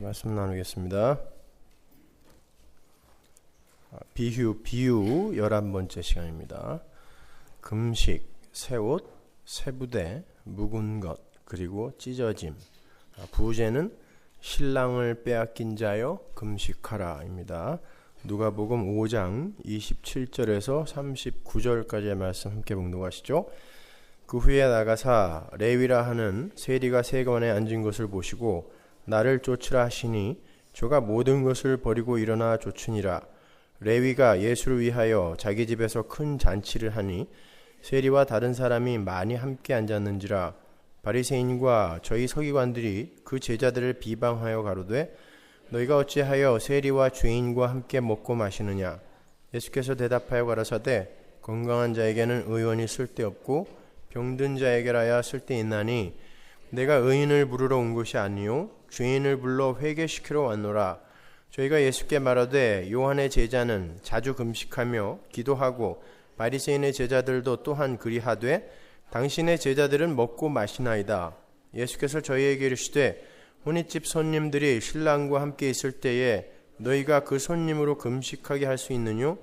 말씀 나누겠습니다. 비유 11번째 시간입니다. 금식, 새옷, 새부대, 묵은 것, 그리고 찢어짐. 부제는 신랑을 빼앗긴 자여 금식하라입니다. 누가복음 5장 27절에서 39절까지의 말씀 함께 봉독하시죠. 그 후에 나가사 레위라 하는 세리가 세관에 앉은 것을 보시고 나를 쫓으라 하시니 저가 모든 것을 버리고 일어나 쫓으니라. 레위가 예수를 위하여 자기 집에서 큰 잔치를 하니 세리와 다른 사람이 많이 함께 앉았는지라. 바리새인과 저희 서기관들이 그 제자들을 비방하여 가로되 너희가 어찌하여 세리와 죄인과 함께 먹고 마시느냐. 예수께서 대답하여 가라사대 건강한 자에게는 의원이 쓸데없고 병든 자에게라야 쓸데있나니 내가 의인을 부르러 온 것이 아니요 죄인을 불러 회개시키러 왔노라. 저희가 예수께 말하되 요한의 제자는 자주 금식하며 기도하고 바리새인의 제자들도 또한 그리하되 당신의 제자들은 먹고 마시나이다. 예수께서 저희에게 이르시되 혼인집 손님들이 신랑과 함께 있을 때에 너희가 그 손님으로 금식하게 할 수 있느뇨?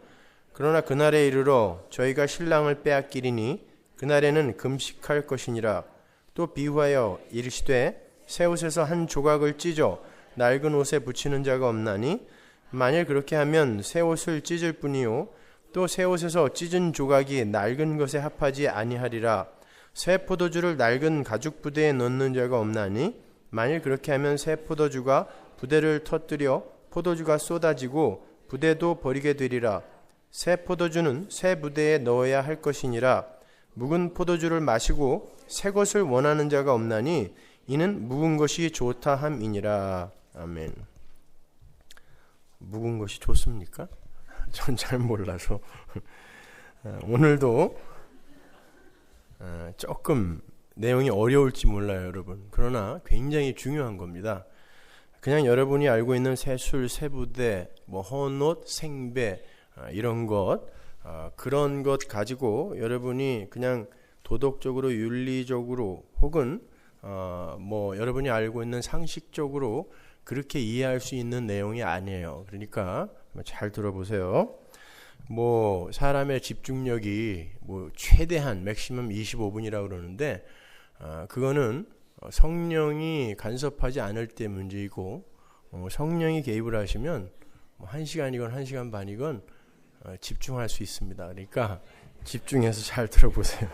그러나 그날에 이르러 저희가 신랑을 빼앗기리니 그날에는 금식할 것이니라. 또 비유하여 이르시되 새 옷에서 한 조각을 찢어 낡은 옷에 붙이는 자가 없나니 만일 그렇게 하면 새 옷을 찢을 뿐이요 또 새 옷에서 찢은 조각이 낡은 것에 합하지 아니하리라. 새 포도주를 낡은 가죽 부대에 넣는 자가 없나니 만일 그렇게 하면 새 포도주가 부대를 터뜨려 포도주가 쏟아지고 부대도 버리게 되리라. 새 포도주는 새 부대에 넣어야 할 것이니라. 묵은 포도주를 마시고 새 것을 원하는 자가 없나니 이는 묵은 것이 좋다 함이니라. 아멘. 묵은 것이 좋습니까? 전 잘 몰라서 오늘도 조금 내용이 어려울지 몰라요, 여러분. 그러나 굉장히 중요한 겁니다. 그냥 여러분이 알고 있는 새술, 새부대, 헌옷, 생배 이런 것 그런 것 가지고 여러분이 그냥 도덕적으로 윤리적으로 혹은 여러분이 알고 있는 상식적으로 그렇게 이해할 수 있는 내용이 아니에요. 그러니까 잘 들어보세요. 사람의 집중력이 최대한 맥시멈 25분이라고 그러는데 그거는 성령이 간섭하지 않을 때 문제이고 성령이 개입을 하시면 1시간이건 1시간 반이건 집중할 수 있습니다. 그러니까 집중해서 잘 들어보세요.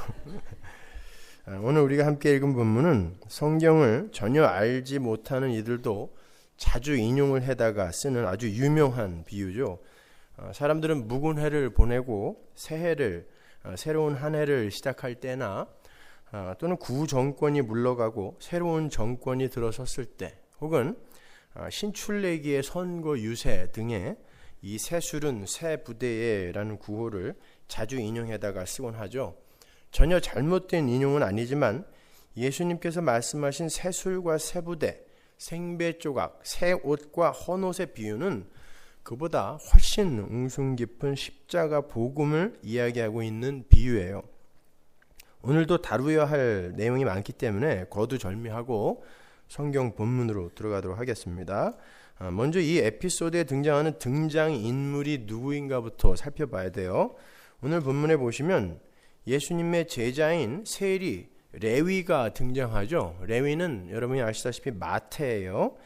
오늘 우리가 함께 읽은 본문은 성경을 전혀 알지 못하는 이들도 자주 인용을 해다가 쓰는 아주 유명한 비유죠. 사람들은 묵은 해를 보내고 새해를 새로운 한 해를 시작할 때나 또는 구정권이 물러가고 새로운 정권이 들어섰을 때 혹은 신출내기의 선거 유세 등의 이 새술은 새 부대에라는 구호를 자주 인용해다가 쓰곤 하죠. 전혀 잘못된 인용은 아니지만 예수님께서 말씀하신 새술과 새부대, 생배 조각, 새 옷과 헌옷의 비유는 그보다 훨씬 웅숭 깊은 십자가 복음을 이야기하고 있는 비유예요. 오늘도 다루어야 할 내용이 많기 때문에 거두절미하고 성경 본문으로 들어가도록 하겠습니다. 먼저 이 에피소드에 등장하는 등장인물이 누구인가부터 살펴봐야 돼요. 오늘 본문에 보시면 예수님의 제자인 세리, 레위가 등장하죠. 레위는 여러분이 아시다시피 마태예요.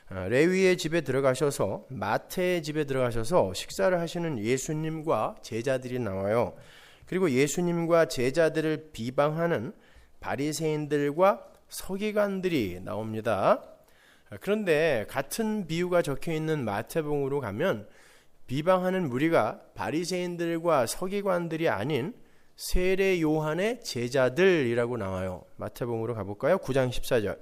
레위의 집에 들어가셔서 마태의 집에 들어가셔서 식사를 하시는 예수님과 제자들이 나와요. 그리고 예수님과 제자들을 비방하는 바리새인들과 서기관들이 나옵니다. 그런데 같은 비유가 적혀있는 마태복음으로 가면 비방하는 무리가 바리새인들과 서기관들이 아닌 세례 요한의 제자들이라고 나와요. 마태복음으로 가볼까요? 9장 14절.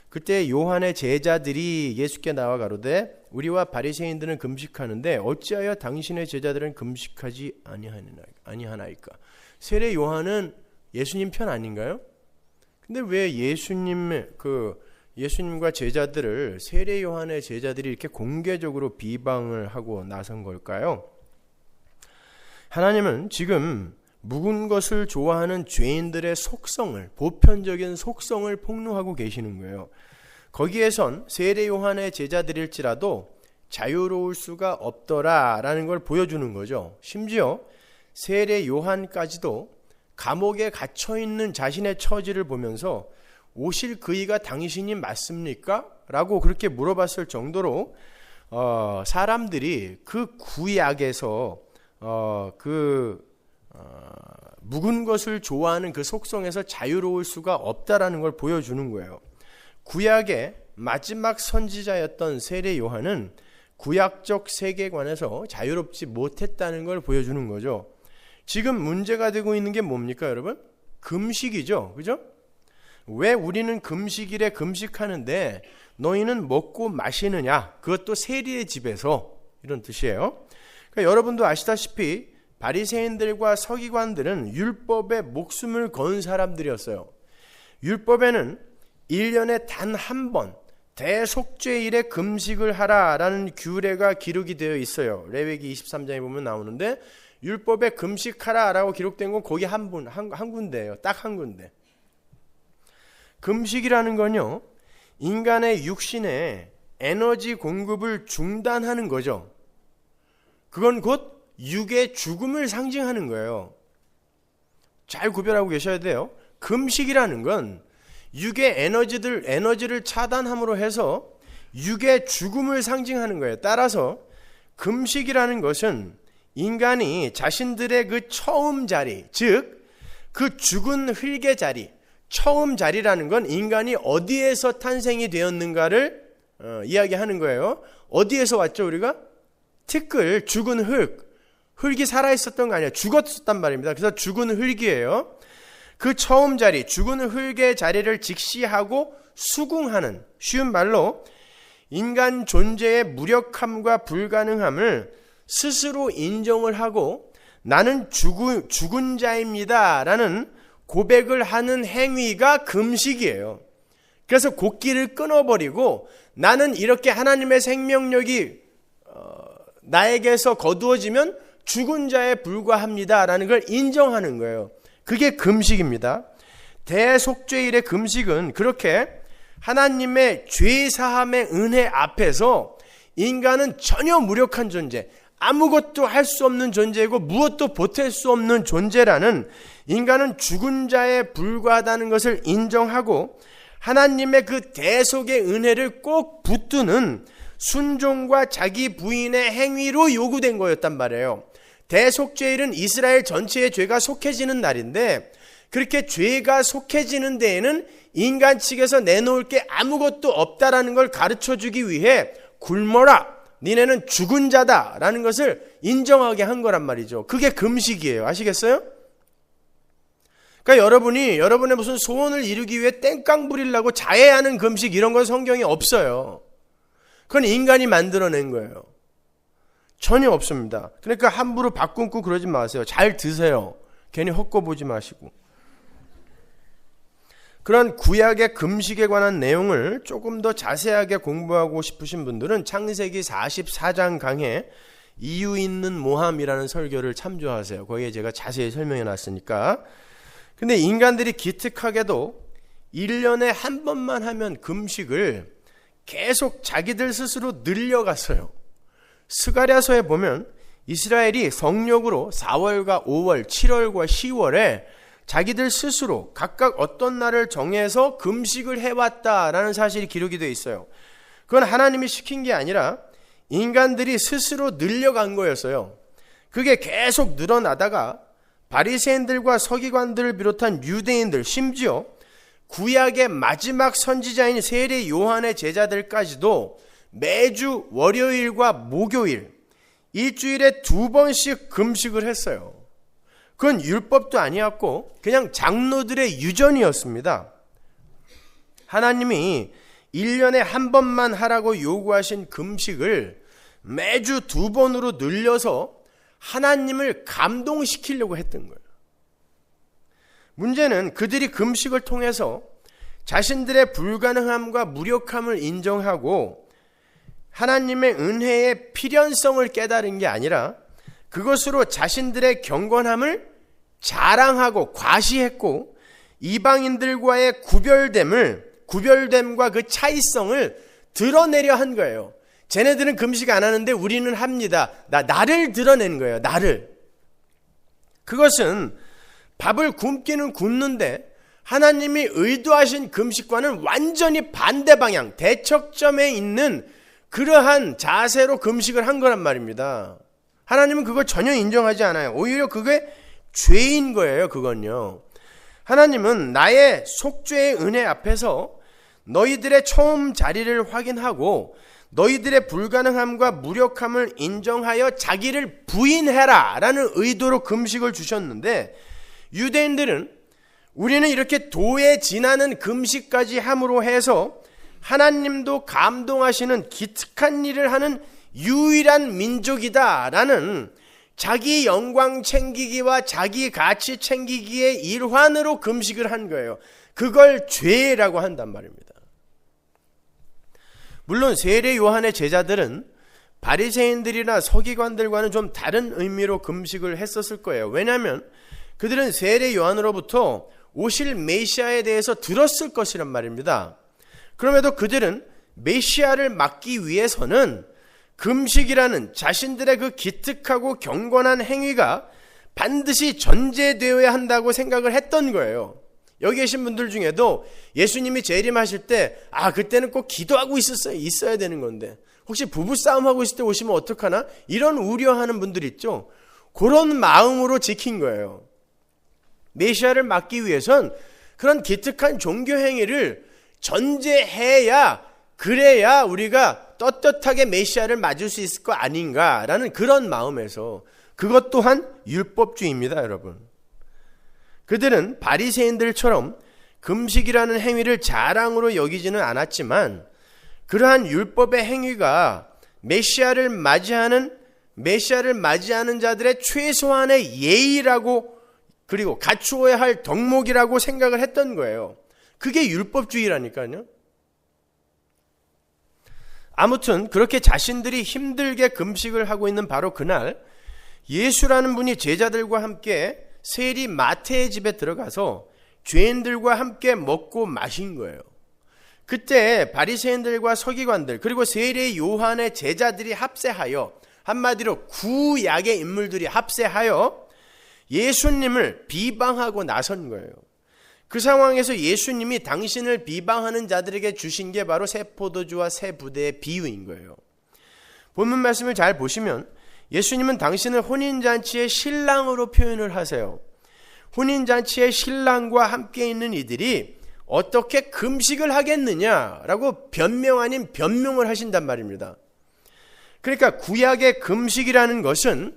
그때 요한의 제자들이 예수께 나와 가로되 우리와 바리새인들은 금식하는데 어찌하여 당신의 제자들은 금식하지 아니하나이까. 세례 요한은 예수님 편 아닌가요? 근데 왜 예수님과 제자들을 세례 요한의 제자들이 이렇게 공개적으로 비방을 하고 나선 걸까요? 하나님은 지금 묵은 것을 좋아하는 죄인들의 속성을, 보편적인 속성을 폭로하고 계시는 거예요. 거기에선 세례 요한의 제자들일지라도 자유로울 수가 없더라라는 걸 보여주는 거죠. 심지어 세례 요한까지도 감옥에 갇혀 있는 자신의 처지를 보면서 오실 그이가 당신이 맞습니까? 라고 그렇게 물어봤을 정도로 사람들이 그 구약에서 묵은 것을 좋아하는 그 속성에서 자유로울 수가 없다라는 걸 보여주는 거예요. 구약의 마지막 선지자였던 세례 요한은 구약적 세계관에서 자유롭지 못했다는 걸 보여주는 거죠. 지금 문제가 되고 있는 게 뭡니까, 여러분? 금식이죠. 그죠? 왜 우리는 금식일에 금식하는데 너희는 먹고 마시느냐? 그것도 세리의 집에서, 이런 뜻이에요. 그러니까 여러분도 아시다시피 바리새인들과 서기관들은 율법에 목숨을 건 사람들이었어요. 율법에는 1년에 단 한 번 대속죄일에 금식을 하라라는 규례가 기록이 되어 있어요. 레위기 23장에 보면 나오는데 율법에 금식하라라고 기록된 건 거기 한 군데예요. 딱 한 군데. 금식이라는 건요, 인간의 육신에 에너지 공급을 중단하는 거죠. 그건 곧 육의 죽음을 상징하는 거예요. 잘 구별하고 계셔야 돼요. 금식이라는 건 육의 에너지를 차단함으로 해서 육의 죽음을 상징하는 거예요. 따라서 금식이라는 것은 인간이 자신들의 그 처음 자리, 즉 그 죽은 흙의 자리, 처음 자리라는 건 인간이 어디에서 탄생이 되었는가를 이야기하는 거예요. 어디에서 왔죠, 우리가? 티끌, 죽은 흙이 살아있었던 거 아니에요. 죽었었단 말입니다. 그래서 죽은 흙이에요. 그 처음 자리, 죽은 흙의 자리를 직시하고 수긍하는, 쉬운 말로 인간 존재의 무력함과 불가능함을 스스로 인정을 하고 나는 죽은 자입니다 라는 고백을 하는 행위가 금식이에요. 그래서 곡기를 끊어버리고 나는 이렇게 하나님의 생명력이 나에게서 거두어지면 죽은 자에 불과합니다 라는 걸 인정하는 거예요. 그게 금식입니다. 대속죄일의 금식은 그렇게 하나님의 죄사함의 은혜 앞에서 인간은 전혀 무력한 존재, 아무것도 할 수 없는 존재이고 무엇도 보탤 수 없는 존재라는, 인간은 죽은 자에 불과하다는 것을 인정하고 하나님의 그 대속의 은혜를 꼭 붙드는 순종과 자기 부인의 행위로 요구된 거였단 말이에요. 대속죄일은 이스라엘 전체의 죄가 속해지는 날인데, 그렇게 죄가 속해지는 데에는 인간 측에서 내놓을 게 아무것도 없다라는 걸 가르쳐주기 위해 굶어라, 니네는 죽은 자다라는 것을 인정하게 한 거란 말이죠. 그게 금식이에요. 아시겠어요? 그러니까 여러분이 여러분의 무슨 소원을 이루기 위해 땡깡 부리려고 자해하는 금식, 이런 건 성경에 없어요. 그건 인간이 만들어낸 거예요. 전혀 없습니다. 그러니까 함부로 밥 굶고 그러지 마세요. 잘 드세요. 괜히 헛거보지 마시고. 그런 구약의 금식에 관한 내용을 조금 더 자세하게 공부하고 싶으신 분들은 창세기 44장 강해 이유 있는 모함이라는 설교를 참조하세요. 거기에 제가 자세히 설명해 놨으니까. 근데 인간들이 기특하게도 1년에 한 번만 하면 금식을 계속 자기들 스스로 늘려갔어요. 스가랴서에 보면 이스라엘이 성령으로 4월과 5월, 7월과 10월에 자기들 스스로 각각 어떤 날을 정해서 금식을 해왔다라는 사실이 기록이 되어 있어요. 그건 하나님이 시킨 게 아니라 인간들이 스스로 늘려간 거였어요. 그게 계속 늘어나다가 바리새인들과 서기관들을 비롯한 유대인들, 심지어 구약의 마지막 선지자인 세례 요한의 제자들까지도 매주 월요일과 목요일, 일주일에 2번씩 금식을 했어요. 그건 율법도 아니었고 그냥 장로들의 유전이었습니다. 하나님이 1년에 한 번만 하라고 요구하신 금식을 매주 2번으로 늘려서 하나님을 감동시키려고 했던 거예요. 문제는 그들이 금식을 통해서 자신들의 불가능함과 무력함을 인정하고 하나님의 은혜의 필연성을 깨달은 게 아니라 그것으로 자신들의 경건함을 자랑하고 과시했고 이방인들과의 구별됨을 구별됨과 그 차이성을 드러내려 한 거예요. 쟤네들은 금식 안 하는데 우리는 합니다. 나를 드러낸 거예요. 나를. 그것은 밥을 굶기는 굶는데 하나님이 의도하신 금식과는 완전히 반대 방향, 대척점에 있는 그러한 자세로 금식을 한 거란 말입니다. 하나님은 그걸 전혀 인정하지 않아요. 오히려 그게 죄인 거예요. 그건요. 하나님은 나의 속죄의 은혜 앞에서 너희들의 처음 자리를 확인하고 너희들의 불가능함과 무력함을 인정하여 자기를 부인해라 라는 의도로 금식을 주셨는데, 유대인들은 우리는 이렇게 도에 지나는 금식까지 함으로 해서 하나님도 감동하시는 기특한 일을 하는 유일한 민족이다 라는 자기 영광 챙기기와 자기 가치 챙기기의 일환으로 금식을 한 거예요. 그걸 죄라고 한단 말입니다. 물론 세례 요한의 제자들은 바리새인들이나 서기관들과는 좀 다른 의미로 금식을 했었을 거예요. 왜냐하면 그들은 세례 요한으로부터 오실 메시아에 대해서 들었을 것이란 말입니다. 그럼에도 그들은 메시아를 막기 위해서는 금식이라는 자신들의 그 기특하고 경건한 행위가 반드시 전제되어야 한다고 생각을 했던 거예요. 여기 계신 분들 중에도 예수님이 재림하실 때 그때는 꼭 기도하고 있어야 되는 건데 혹시 부부싸움하고 있을 때 오시면 어떡하나? 이런 우려하는 분들 있죠. 그런 마음으로 지킨 거예요. 메시아를 막기 위해선 그런 기특한 종교 행위를 전제해야, 그래야 우리가 떳떳하게 메시아를 맞을 수 있을 거 아닌가라는 그런 마음에서, 그것 또한 율법주의입니다, 여러분. 그들은 바리새인들처럼 금식이라는 행위를 자랑으로 여기지는 않았지만 그러한 율법의 행위가 메시아를 맞이하는 자들의 최소한의 예의라고, 그리고 갖추어야 할 덕목이라고 생각을 했던 거예요. 그게 율법주의라니까요. 아무튼 그렇게 자신들이 힘들게 금식을 하고 있는 바로 그날, 예수라는 분이 제자들과 함께 세리 마태의 집에 들어가서 죄인들과 함께 먹고 마신 거예요. 그때 바리새인들과 서기관들, 그리고 세례 요한의 제자들이 합세하여, 한마디로 구약의 인물들이 합세하여 예수님을 비방하고 나선 거예요. 그 상황에서 예수님이 당신을 비방하는 자들에게 주신 게 바로 새 포도주와 새 부대의 비유인 거예요. 본문 말씀을 잘 보시면 예수님은 당신을 혼인잔치의 신랑으로 표현을 하세요. 혼인잔치의 신랑과 함께 있는 이들이 어떻게 금식을 하겠느냐라고 변명 아닌 변명을 하신단 말입니다. 그러니까 구약의 금식이라는 것은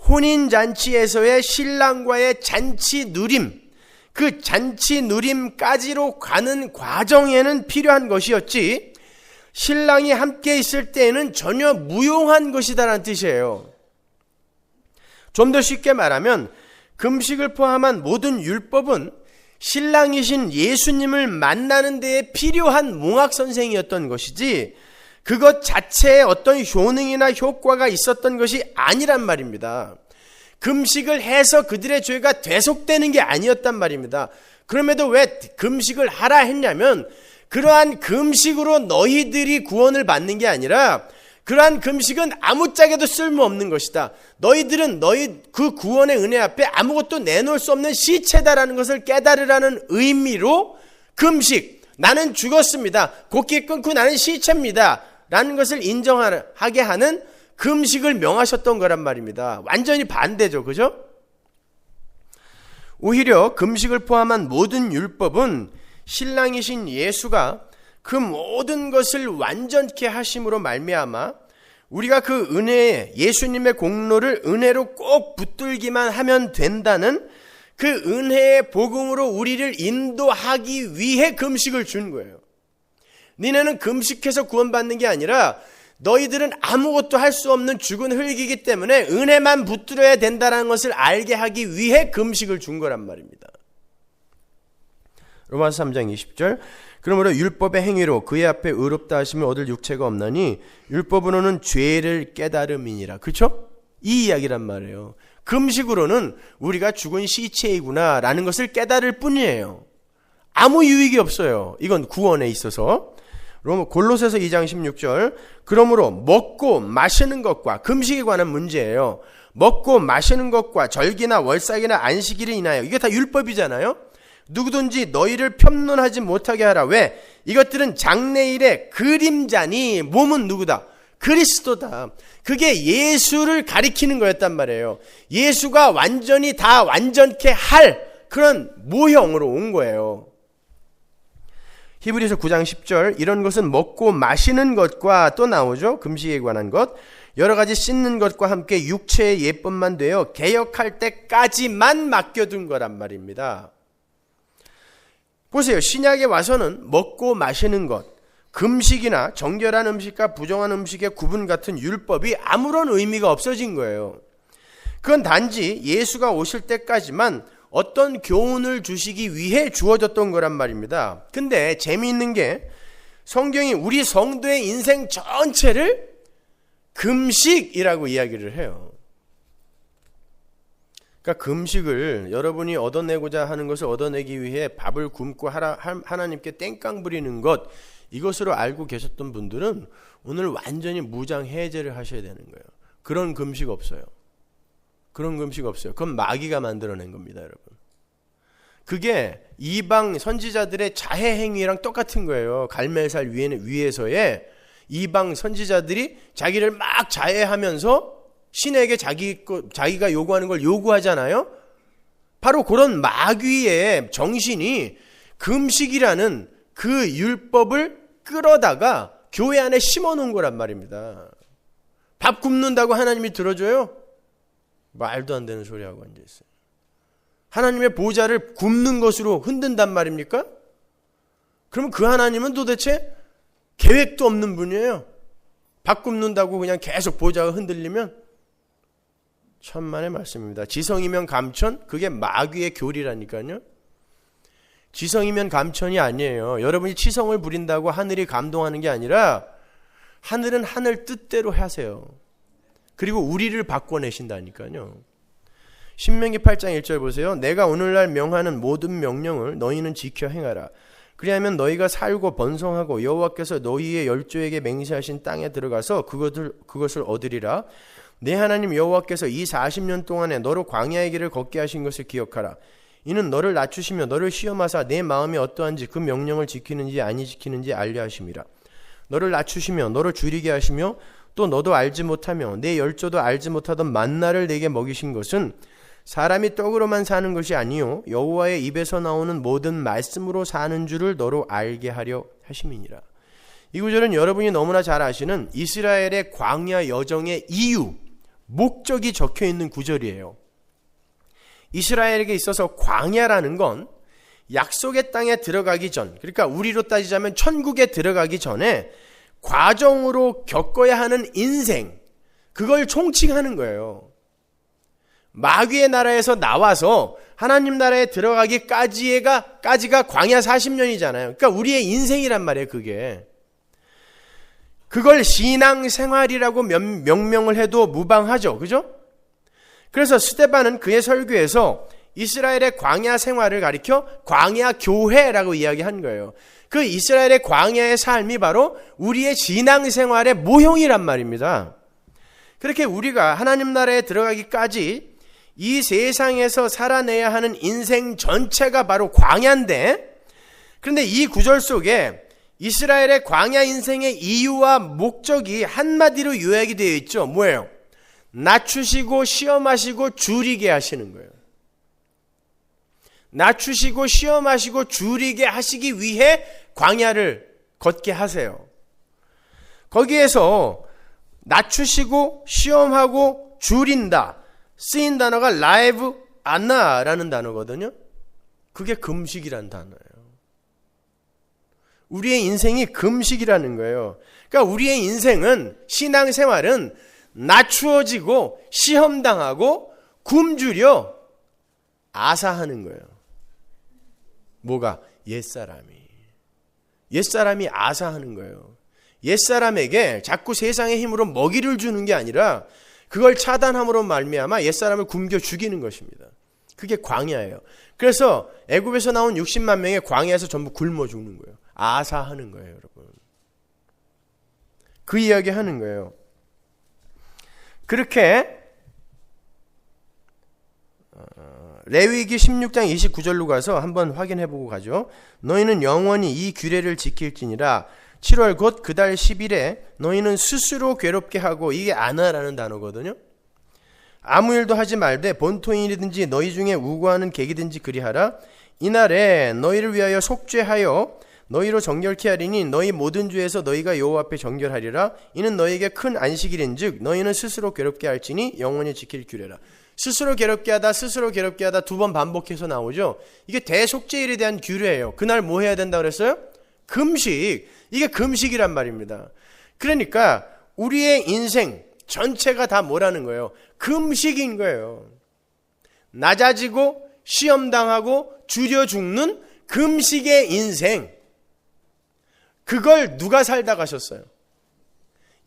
혼인잔치에서의 신랑과의 잔치 누림, 그 잔치 누림까지로 가는 과정에는 필요한 것이었지, 신랑이 함께 있을 때에는 전혀 무용한 것이다라는 뜻이에요. 좀 더 쉽게 말하면 금식을 포함한 모든 율법은 신랑이신 예수님을 만나는 데에 필요한 몽학선생이었던 것이지 그것 자체에 어떤 효능이나 효과가 있었던 것이 아니란 말입니다. 금식을 해서 그들의 죄가 대속되는 게 아니었단 말입니다. 그럼에도 왜 금식을 하라 했냐면 그러한 금식으로 너희들이 구원을 받는 게 아니라 그러한 금식은 아무짝에도 쓸모없는 것이다. 너희들은 너희 그 구원의 은혜 앞에 아무것도 내놓을 수 없는 시체다라는 것을 깨달으라는 의미로 금식, 나는 죽었습니다, 곡기 끊고 나는 시체입니다 라는 것을 인정하게 하는 금식을 명하셨던 거란 말입니다. 완전히 반대죠, 그죠? 오히려 금식을 포함한 모든 율법은 신랑이신 예수가 그 모든 것을 완전케 하심으로 말미암아 우리가 그 은혜에, 예수님의 공로를 은혜로 꼭 붙들기만 하면 된다는 그 은혜의 복음으로 우리를 인도하기 위해 금식을 준 거예요. 니네는 금식해서 구원받는 게 아니라 너희들은 아무것도 할 수 없는 죽은 흙이기 때문에 은혜만 붙들어야 된다는 것을 알게 하기 위해 금식을 준 거란 말입니다. 로마서 3장 20절, 그러므로 율법의 행위로 그의 앞에 의롭다 하심을 얻을 육체가 없나니 율법으로는 죄를 깨달음이니라. 그렇죠? 이 이야기란 말이에요. 금식으로는 우리가 죽은 시체이구나 라는 것을 깨달을 뿐이에요. 아무 유익이 없어요. 이건 구원에 있어서. 골로새서 2장 16절. 그러므로 먹고 마시는 것과 금식에 관한 문제예요. 먹고 마시는 것과 절기나 월삭이나 안식일을 인하여, 이게 다 율법이잖아요. 누구든지 너희를 편론하지 못하게 하라. 왜? 이것들은 장래일의 그림자니 몸은 누구다? 그리스도다. 그게 예수를 가리키는 거였단 말이에요. 예수가 완전히 다 완전케 할 그런 모형으로 온 거예요. 히브리서 9장 10절. 이런 것은 먹고 마시는 것과 또 나오죠. 금식에 관한 것. 여러 가지 씻는 것과 함께 육체의 예법만 되어 개혁할 때까지만 맡겨둔 거란 말입니다. 보세요. 신약에 와서는 먹고 마시는 것, 금식이나 정결한 음식과 부정한 음식의 구분 같은 율법이 아무런 의미가 없어진 거예요. 그건 단지 예수가 오실 때까지만 어떤 교훈을 주시기 위해 주어졌던 거란 말입니다. 근데 재미있는 게 성경이 우리 성도의 인생 전체를 금식이라고 이야기를 해요. 그러니까 금식을 여러분이 얻어내고자 하는 것을 얻어내기 위해 밥을 굶고 하나님께 땡깡 부리는 것, 이것으로 알고 계셨던 분들은 오늘 완전히 무장해제를 하셔야 되는 거예요. 그런 금식 없어요. 그런 금식 없어요. 그건 마귀가 만들어낸 겁니다, 여러분. 그게 이방 선지자들의 자해 행위랑 똑같은 거예요. 갈멜살 위에서의 이방 선지자들이 자기를 막 자해하면서 신에게 자기가 요구하는 걸 요구하잖아요. 바로 그런 마귀의 정신이 금식이라는 그 율법을 끌어다가 교회 안에 심어놓은 거란 말입니다. 밥 굶는다고 하나님이 들어줘요? 말도 안 되는 소리하고 앉아있어요. 하나님의 보좌를 굶는 것으로 흔든단 말입니까? 그러면 그 하나님은 도대체 계획도 없는 분이에요. 밥 굶는다고 그냥 계속 보좌가 흔들리면 천만의 말씀입니다. 지성이면 감천, 그게 마귀의 교리라니까요. 지성이면 감천이 아니에요. 여러분이 치성을 부린다고 하늘이 감동하는 게 아니라 하늘은 하늘 뜻대로 하세요. 그리고 우리를 바꿔내신다니까요. 신명기 8장 1절 보세요. 내가 오늘날 명하는 모든 명령을 너희는 지켜 행하라. 그리하면 너희가 살고 번성하고 여호와께서 너희의 열조에게 맹세하신 땅에 들어가서 그것을 얻으리라. 내 하나님 여호와께서 이 40년 동안에 너로 광야의 길을 걷게 하신 것을 기억하라. 이는 너를 낮추시며 너를 시험하사 내 마음이 어떠한지 그 명령을 지키는지 아니 지키는지 알려 하심이라. 너를 낮추시며 너를 줄이게 하시며 또 너도 알지 못하며 내 열조도 알지 못하던 만나를 내게 먹이신 것은 사람이 떡으로만 사는 것이 아니요 여호와의 입에서 나오는 모든 말씀으로 사는 줄을 너로 알게 하려 하심이니라. 이 구절은 여러분이 너무나 잘 아시는 이스라엘의 광야 여정의 이유, 목적이 적혀 있는 구절이에요. 이스라엘에게 있어서 광야라는 건 약속의 땅에 들어가기 전, 그러니까 우리로 따지자면 천국에 들어가기 전에 과정으로 겪어야 하는 인생, 그걸 총칭하는 거예요. 마귀의 나라에서 나와서 하나님 나라에 들어가기까지가 광야 40년이잖아요. 그러니까 우리의 인생이란 말이에요, 그게. 그걸 신앙생활이라고 명명을 해도 무방하죠. 그죠? 그래서 스데반은 그의 설교에서 이스라엘의 광야 생활을 가리켜 광야 교회라고 이야기한 거예요. 그 이스라엘의 광야의 삶이 바로 우리의 신앙생활의 모형이란 말입니다. 그렇게 우리가 하나님 나라에 들어가기까지 이 세상에서 살아내야 하는 인생 전체가 바로 광야인데, 그런데 이 구절 속에 이스라엘의 광야 인생의 이유와 목적이 한마디로 요약이 되어 있죠. 뭐예요? 낮추시고 시험하시고 줄이게 하시는 거예요. 낮추시고 시험하시고 줄이게 하시기 위해 광야를 걷게 하세요. 거기에서 낮추시고 시험하고 줄인다 쓰인 단어가 라이브 안나라는 단어거든요. 그게 금식이라는 단어예요. 우리의 인생이 금식이라는 거예요. 그러니까 우리의 인생은, 신앙생활은 낮추어지고 시험당하고 굶주려 아사하는 거예요. 뭐가? 옛사람이 아사하는 거예요. 옛사람에게 자꾸 세상의 힘으로 먹이를 주는 게 아니라 그걸 차단함으로 말미암아 옛사람을 굶겨 죽이는 것입니다. 그게 광야예요. 그래서 애굽에서 나온 60만 명이 광야에서 전부 굶어 죽는 거예요. 아사하는 거예요, 여러분. 그 이야기 하는 거예요. 그렇게 레위기 16장 29절로 가서 한번 확인해 보고 가죠. 너희는 영원히 이 규례를 지킬지니라. 7월 곧 그 달 10일에 너희는 스스로 괴롭게 하고, 이게 아나라는 단어거든요. 아무 일도 하지 말되 본토인이든지 너희 중에 우고하는 객이든지 그리하라. 이날에 너희를 위하여 속죄하여 너희로 정결케 하리니 너희 모든 죄에서 너희가 여호와 앞에 정결하리라. 이는 너희에게 큰 안식일인즉 너희는 스스로 괴롭게 할지니 영원히 지킬 규례라. 스스로 괴롭게 하다 두 번 반복해서 나오죠. 이게 대속죄일에 대한 규례예요. 그날 뭐 해야 된다고 그랬어요? 금식. 이게 금식이란 말입니다. 그러니까 우리의 인생 전체가 다 뭐라는 거예요? 금식인 거예요. 낮아지고 시험당하고 줄여 죽는 금식의 인생. 그걸 누가 살다 가셨어요?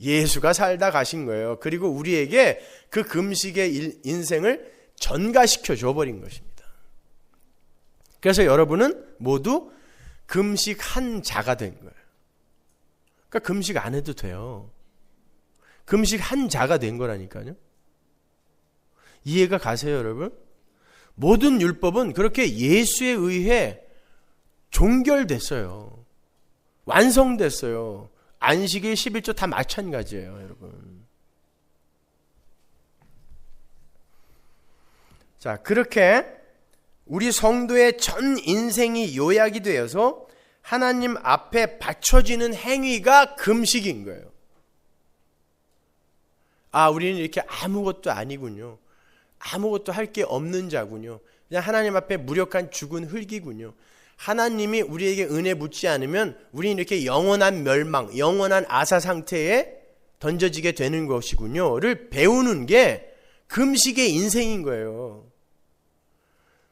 예수가 살다 가신 거예요. 그리고 우리에게 그 금식의 인생을 전가시켜 줘버린 것입니다. 그래서 여러분은 모두 금식한 자가 된 거예요. 그러니까 금식 안 해도 돼요. 금식한 자가 된 거라니까요. 이해가 가세요, 여러분? 모든 율법은 그렇게 예수에 의해 종결됐어요. 완성됐어요. 안식일 11조 다 마찬가지예요, 여러분. 자, 그렇게 우리 성도의 전 인생이 요약이 되어서 하나님 앞에 바쳐지는 행위가 금식인 거예요. 아, 우리는 이렇게 아무것도 아니군요. 아무것도 할 게 없는 자군요. 그냥 하나님 앞에 무력한 죽은 흙이군요. 하나님이 우리에게 은혜 묻지 않으면 우리는 이렇게 영원한 멸망, 영원한 아사 상태에 던져지게 되는 것이군요를 배우는 게 금식의 인생인 거예요.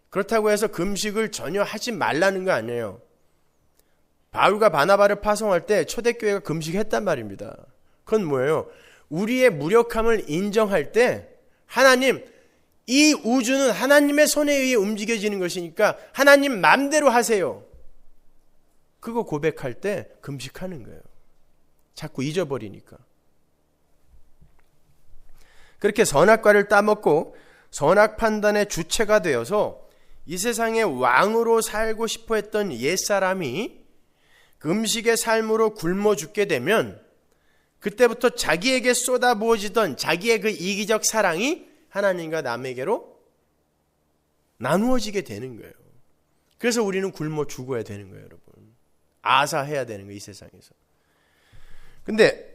그렇다고 해서 금식을 전혀 하지 말라는 거 아니에요. 바울과 바나바를 파송할 때 초대교회가 금식했단 말입니다. 그건 뭐예요? 우리의 무력함을 인정할 때 하나님, 이 우주는 하나님의 손에 의해 움직여지는 것이니까 하나님 맘대로 하세요. 그거 고백할 때 금식하는 거예요. 자꾸 잊어버리니까. 그렇게 선악과를 따먹고 선악 판단의 주체가 되어서 이 세상의 왕으로 살고 싶어 했던 옛사람이 금식의 삶으로 굶어 죽게 되면 그때부터 자기에게 쏟아부어지던 자기의 그 이기적 사랑이 하나님과 남에게로 나누어지게 되는 거예요. 그래서 우리는 굶어 죽어야 되는 거예요, 여러분. 아사해야 되는 거예요, 이 세상에서. 근데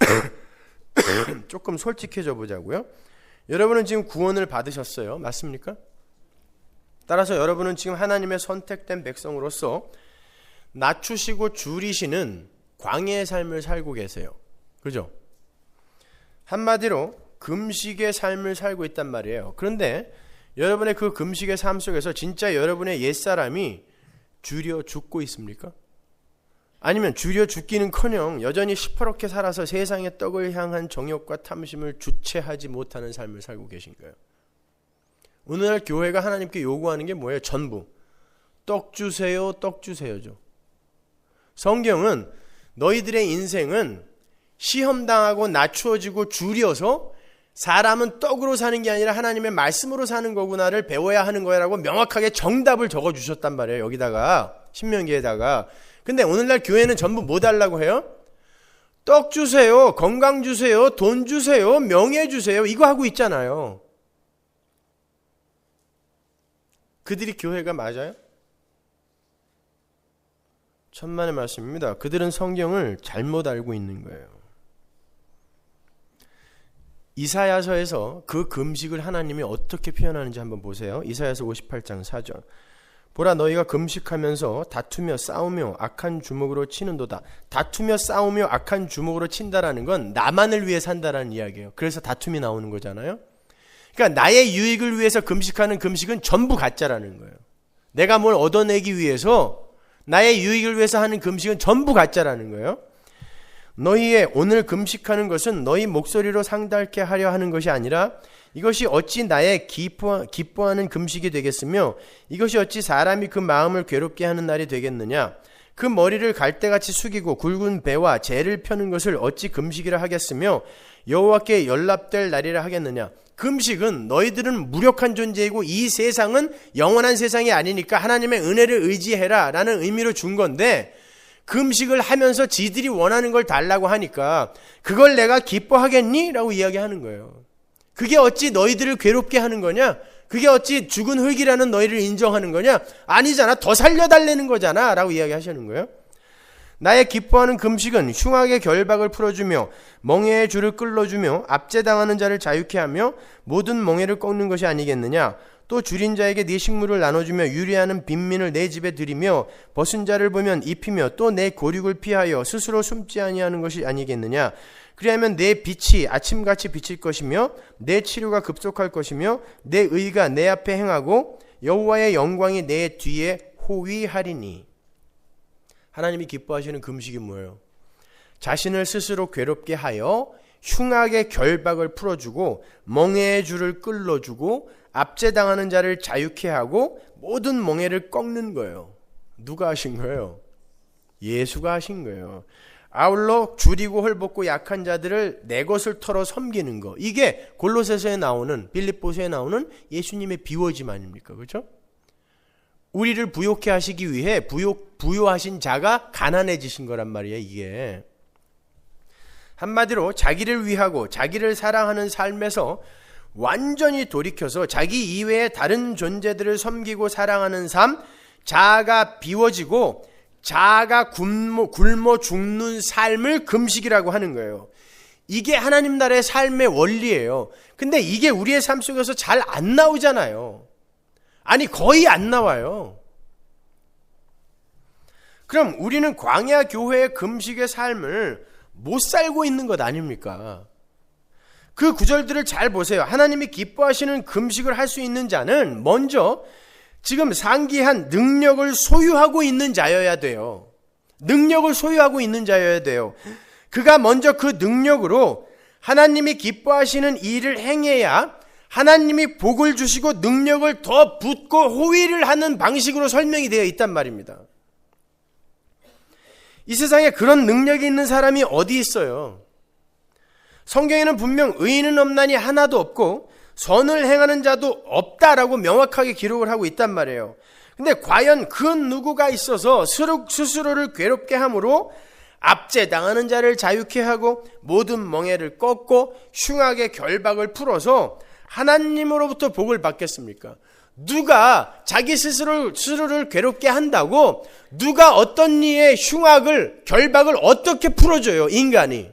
조금 솔직해져 보자고요. 여러분은 지금 구원을 받으셨어요. 맞습니까? 따라서 여러분은 지금 하나님의 선택된 백성으로서 낮추시고 줄이시는 광야의 삶을 살고 계세요. 그죠? 한마디로 금식의 삶을 살고 있단 말이에요. 그런데 여러분의 그 금식의 삶 속에서 진짜 여러분의 옛사람이 줄여 죽고 있습니까? 아니면 줄여 죽기는커녕 여전히 시퍼렇게 살아서 세상의 떡을 향한 정욕과 탐심을 주체하지 못하는 삶을 살고 계신가요? 오늘날 교회가 하나님께 요구하는 게 뭐예요? 전부 떡 주세요, 떡 주세요죠. 성경은 너희들의 인생은 시험당하고 낮추어지고 줄여서 사람은 떡으로 사는 게 아니라 하나님의 말씀으로 사는 거구나를 배워야 하는 거라고 명확하게 정답을 적어주셨단 말이에요. 여기다가 신명기에다가. 근데 오늘날 교회는 전부 뭐 달라고 해요? 떡 주세요, 건강 주세요, 돈 주세요, 명예 주세요. 이거 하고 있잖아요. 그들이 교회가 맞아요? 천만의 말씀입니다. 그들은 성경을 잘못 알고 있는 거예요. 이사야서에서 그 금식을 하나님이 어떻게 표현하는지 한번 보세요. 이사야서 58장 4절. 보라, 너희가 금식하면서 다투며 싸우며 악한 주먹으로 치는도다. 다투며 싸우며 악한 주먹으로 친다라는 건 나만을 위해 산다라는 이야기예요. 그래서 다툼이 나오는 거잖아요. 그러니까 나의 유익을 위해서 금식하는 금식은 전부 가짜라는 거예요. 내가 뭘 얻어내기 위해서 나의 유익을 위해서 하는 금식은 전부 가짜라는 거예요. 너희의 오늘 금식하는 것은 너희 목소리로 상달케 하려 하는 것이 아니라 이것이 어찌 나의 기뻐하는 금식이 되겠으며 이것이 어찌 사람이 그 마음을 괴롭게 하는 날이 되겠느냐. 그 머리를 갈대같이 숙이고 굵은 배와 재를 펴는 것을 어찌 금식이라 하겠으며 여호와께 연락될 날이라 하겠느냐. 금식은 너희들은 무력한 존재이고 이 세상은 영원한 세상이 아니니까 하나님의 은혜를 의지해라 라는 의미로 준 건데, 금식을 하면서 지들이 원하는 걸 달라고 하니까 그걸 내가 기뻐하겠니? 라고 이야기하는 거예요. 그게 어찌 너희들을 괴롭게 하는 거냐? 그게 어찌 죽은 흙이라는 너희를 인정하는 거냐? 아니잖아. 더 살려달라는 거잖아 라고 이야기하시는 거예요. 나의 기뻐하는 금식은 흉악의 결박을 풀어주며 멍에의 줄을 끌어주며 압제당하는 자를 자유케 하며 모든 멍에를 꺾는 것이 아니겠느냐. 또 줄인 자에게 네 식물을 나눠주며 유리하는 빈민을 내 집에 들이며 벗은 자를 보면 입히며 또 내 고륙을 피하여 스스로 숨지 아니하는 것이 아니겠느냐. 그리하면 내 빛이 아침같이 비칠 것이며 내 치료가 급속할 것이며 내 의가 내 앞에 행하고 여호와의 영광이 내 뒤에 호위하리니. 하나님이 기뻐하시는 금식이 뭐예요? 자신을 스스로 괴롭게 하여 흉악의 결박을 풀어주고 멍에의 줄을 끌어주고 압제당하는 자를 자유케 하고 모든 멍에를 꺾는 거예요. 누가 하신 거예요? 예수가 하신 거예요. 아울러 줄이고 헐벗고 약한 자들을 내 것을 털어 섬기는 거. 이게 골로새서에 나오는, 빌립보서에 나오는 예수님의 비워짐 아닙니까? 그렇죠? 우리를 부욕해 하시기 위해 부요하신 자가 가난해지신 거란 말이에요. 이게 한마디로 자기를 위하고 자기를 사랑하는 삶에서 완전히 돌이켜서 자기 이외의 다른 존재들을 섬기고 사랑하는 삶, 자아가 비워지고 자아가 굶어 죽는 삶을 금식이라고 하는 거예요. 이게 하나님 나라의 삶의 원리예요. 근데 이게 우리의 삶 속에서 잘 안 나오잖아요. 아니 거의 안 나와요. 그럼 우리는 광야 교회의 금식의 삶을 못 살고 있는 것 아닙니까? 그 구절들을 잘 보세요. 하나님이 기뻐하시는 금식을 할 수 있는 자는 먼저 지금 상기한 능력을 소유하고 있는 자여야 돼요. 능력을 소유하고 있는 자여야 돼요. 그가 먼저 그 능력으로 하나님이 기뻐하시는 일을 행해야 하나님이 복을 주시고 능력을 더 붓고 호위를 하는 방식으로 설명이 되어 있단 말입니다. 이 세상에 그런 능력이 있는 사람이 어디 있어요? 성경에는 분명 의인은 없나니 하나도 없고 선을 행하는 자도 없다라고 명확하게 기록을 하고 있단 말이에요. 근데 과연 그 누구가 있어서 스스로를 괴롭게 함으로 압제당하는 자를 자유케 하고 모든 멍에를 꺾고 흉악의 결박을 풀어서 하나님으로부터 복을 받겠습니까? 누가 자기 스스로를 괴롭게 한다고 누가 어떤 이의 흉악을 결박을 어떻게 풀어줘요? 인간이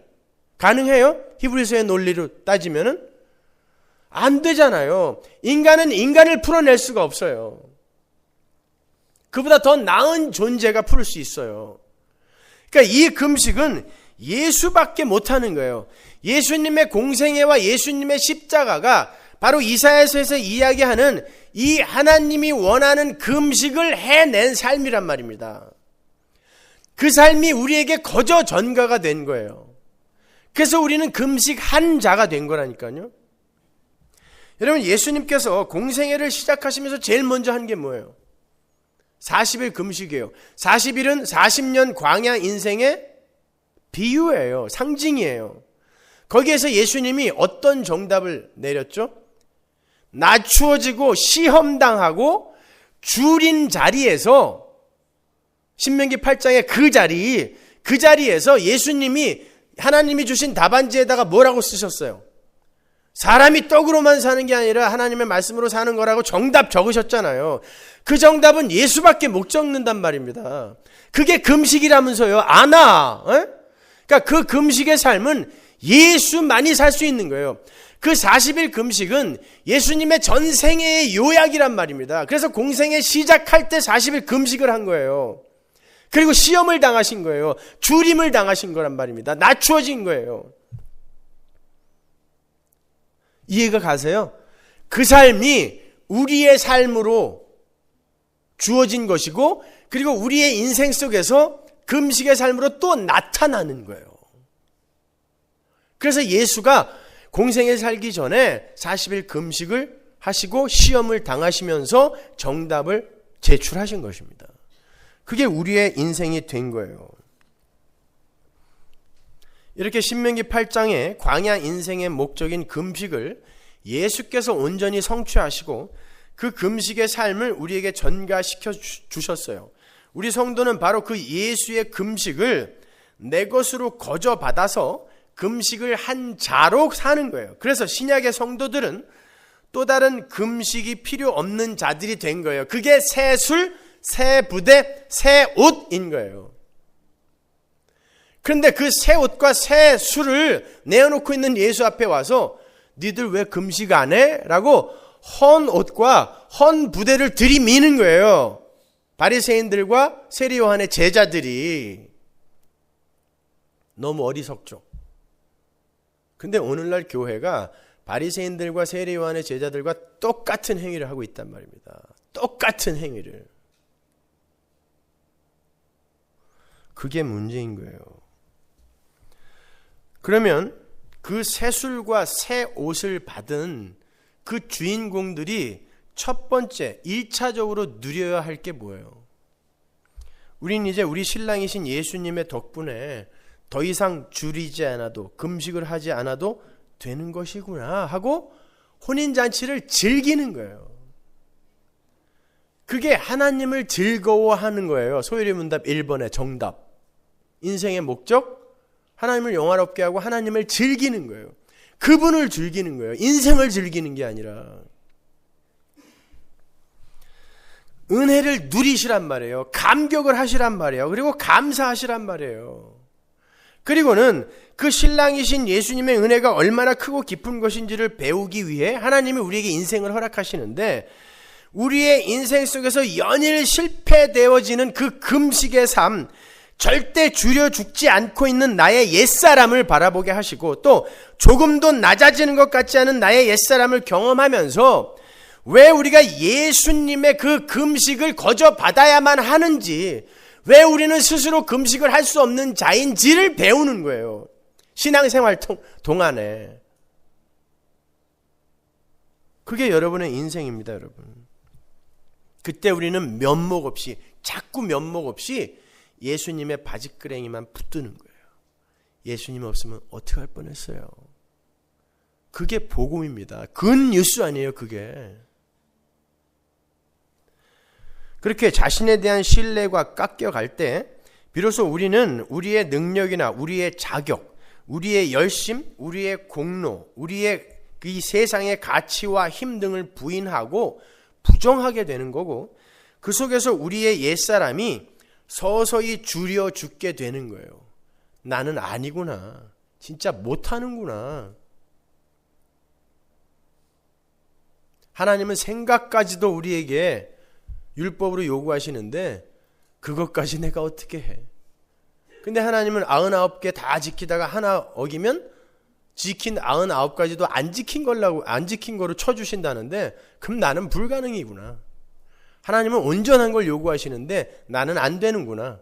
가능해요? 히브리서의 논리로 따지면은 안 되잖아요. 인간은 인간을 풀어낼 수가 없어요. 그보다 더 나은 존재가 풀을 수 있어요. 그러니까 이 금식은 예수밖에 못하는 거예요. 예수님의 공생애와 예수님의 십자가가 바로 이사야서에서 이야기하는 이 하나님이 원하는 금식을 해낸 삶이란 말입니다. 그 삶이 우리에게 거저 전가가 된 거예요. 그래서 우리는 금식한 자가 된 거라니까요. 여러분, 예수님께서 공생애를 시작하시면서 제일 먼저 한 게 뭐예요? 40일 금식이에요. 40일은 40년 광야 인생의 비유예요. 상징이에요. 거기에서 예수님이 어떤 정답을 내렸죠? 낮추어지고 시험당하고 줄인 자리에서, 신명기 8장의 그 자리에서 예수님이 하나님이 주신 답안지에다가 뭐라고 쓰셨어요? 사람이 떡으로만 사는 게 아니라 하나님의 말씀으로 사는 거라고 정답 적으셨잖아요. 그 정답은 예수밖에 못 적는단 말입니다. 그게 금식이라면서요. 그러니까 그 금식의 삶은 예수만이 살 수 있는 거예요. 그 40일 금식은 예수님의 전 생애의 요약이란 말입니다. 그래서 공생애 시작할 때 40일 금식을 한 거예요. 그리고 시험을 당하신 거예요. 주림을 당하신 거란 말입니다. 낮추어진 거예요. 이해가 가세요? 그 삶이 우리의 삶으로 주어진 것이고, 그리고 우리의 인생 속에서 금식의 삶으로 또 나타나는 거예요. 그래서 예수가 공생에 살기 전에 40일 금식을 하시고 시험을 당하시면서 정답을 제출하신 것입니다. 그게 우리의 인생이 된 거예요. 이렇게 신명기 8장에 광야 인생의 목적인 금식을 예수께서 온전히 성취하시고 그 금식의 삶을 우리에게 전가시켜 주셨어요. 우리 성도는 바로 그 예수의 금식을 내 것으로 거저받아서 금식을 한 자로 사는 거예요. 그래서 신약의 성도들은 또 다른 금식이 필요 없는 자들이 된 거예요. 그게 새 술, 새 부대, 새 옷인 거예요. 그런데 그 새 옷과 새 술을 내어놓고 있는 예수 앞에 와서 니들 왜 금식 안 해? 라고 헌 옷과 헌 부대를 들이미는 거예요. 바리새인들과 세리 요한의 제자들이. 너무 어리석죠. 근데 오늘날 교회가 바리새인들과 세리 요한의 제자들과 똑같은 행위를 하고 있단 말입니다. 똑같은 행위를. 그게 문제인 거예요. 그러면 그 새 술과 새 옷을 받은 그 주인공들이 첫 번째 1차적으로 누려야 할 게 뭐예요? 우린 이제 우리 신랑이신 예수님의 덕분에 더 이상 줄이지 않아도 금식을 하지 않아도 되는 것이구나 하고 혼인잔치를 즐기는 거예요. 그게 하나님을 즐거워하는 거예요. 소요리 문답 1번의 정답. 인생의 목적, 하나님을 영화롭게 하고 하나님을 즐기는 거예요. 그분을 즐기는 거예요. 인생을 즐기는 게 아니라. 은혜를 누리시란 말이에요. 감격을 하시란 말이에요. 그리고 감사하시란 말이에요. 그리고는 그 신랑이신 예수님의 은혜가 얼마나 크고 깊은 것인지를 배우기 위해 하나님이 우리에게 인생을 허락하시는데, 우리의 인생 속에서 연일 실패되어지는 그 금식의 삶, 절대 줄여 죽지 않고 있는 나의 옛사람을 바라보게 하시고, 또 조금도 낮아지는 것 같지 않은 나의 옛사람을 경험하면서 왜 우리가 예수님의 그 금식을 거저 받아야만 하는지, 왜 우리는 스스로 금식을 할 수 없는 자인지를 배우는 거예요. 신앙생활 동안에. 그게 여러분의 인생입니다, 여러분. 그때 우리는 면목 없이, 자꾸 면목 없이 예수님의 바지끄레기만 붙드는 거예요. 예수님 없으면 어떻게 할 뻔했어요. 그게 복음입니다. 굿뉴스 아니에요, 그게. 그렇게 자신에 대한 신뢰가 깎여갈 때 비로소 우리는 우리의 능력이나 우리의 자격, 우리의 열심, 우리의 공로, 우리의 이 세상의 가치와 힘 등을 부인하고 부정하게 되는 거고, 그 속에서 우리의 옛사람이 서서히 줄여 죽게 되는 거예요. 나는 아니구나. 진짜 못하는구나. 하나님은 생각까지도 우리에게 율법으로 요구하시는데 그것까지 내가 어떻게 해? 근데 하나님은 99개 다 지키다가 하나 어기면 지킨 99가지도 안 지킨 거로 쳐주신다는데, 그럼 나는 불가능이구나. 하나님은 온전한 걸 요구하시는데 나는 안 되는구나.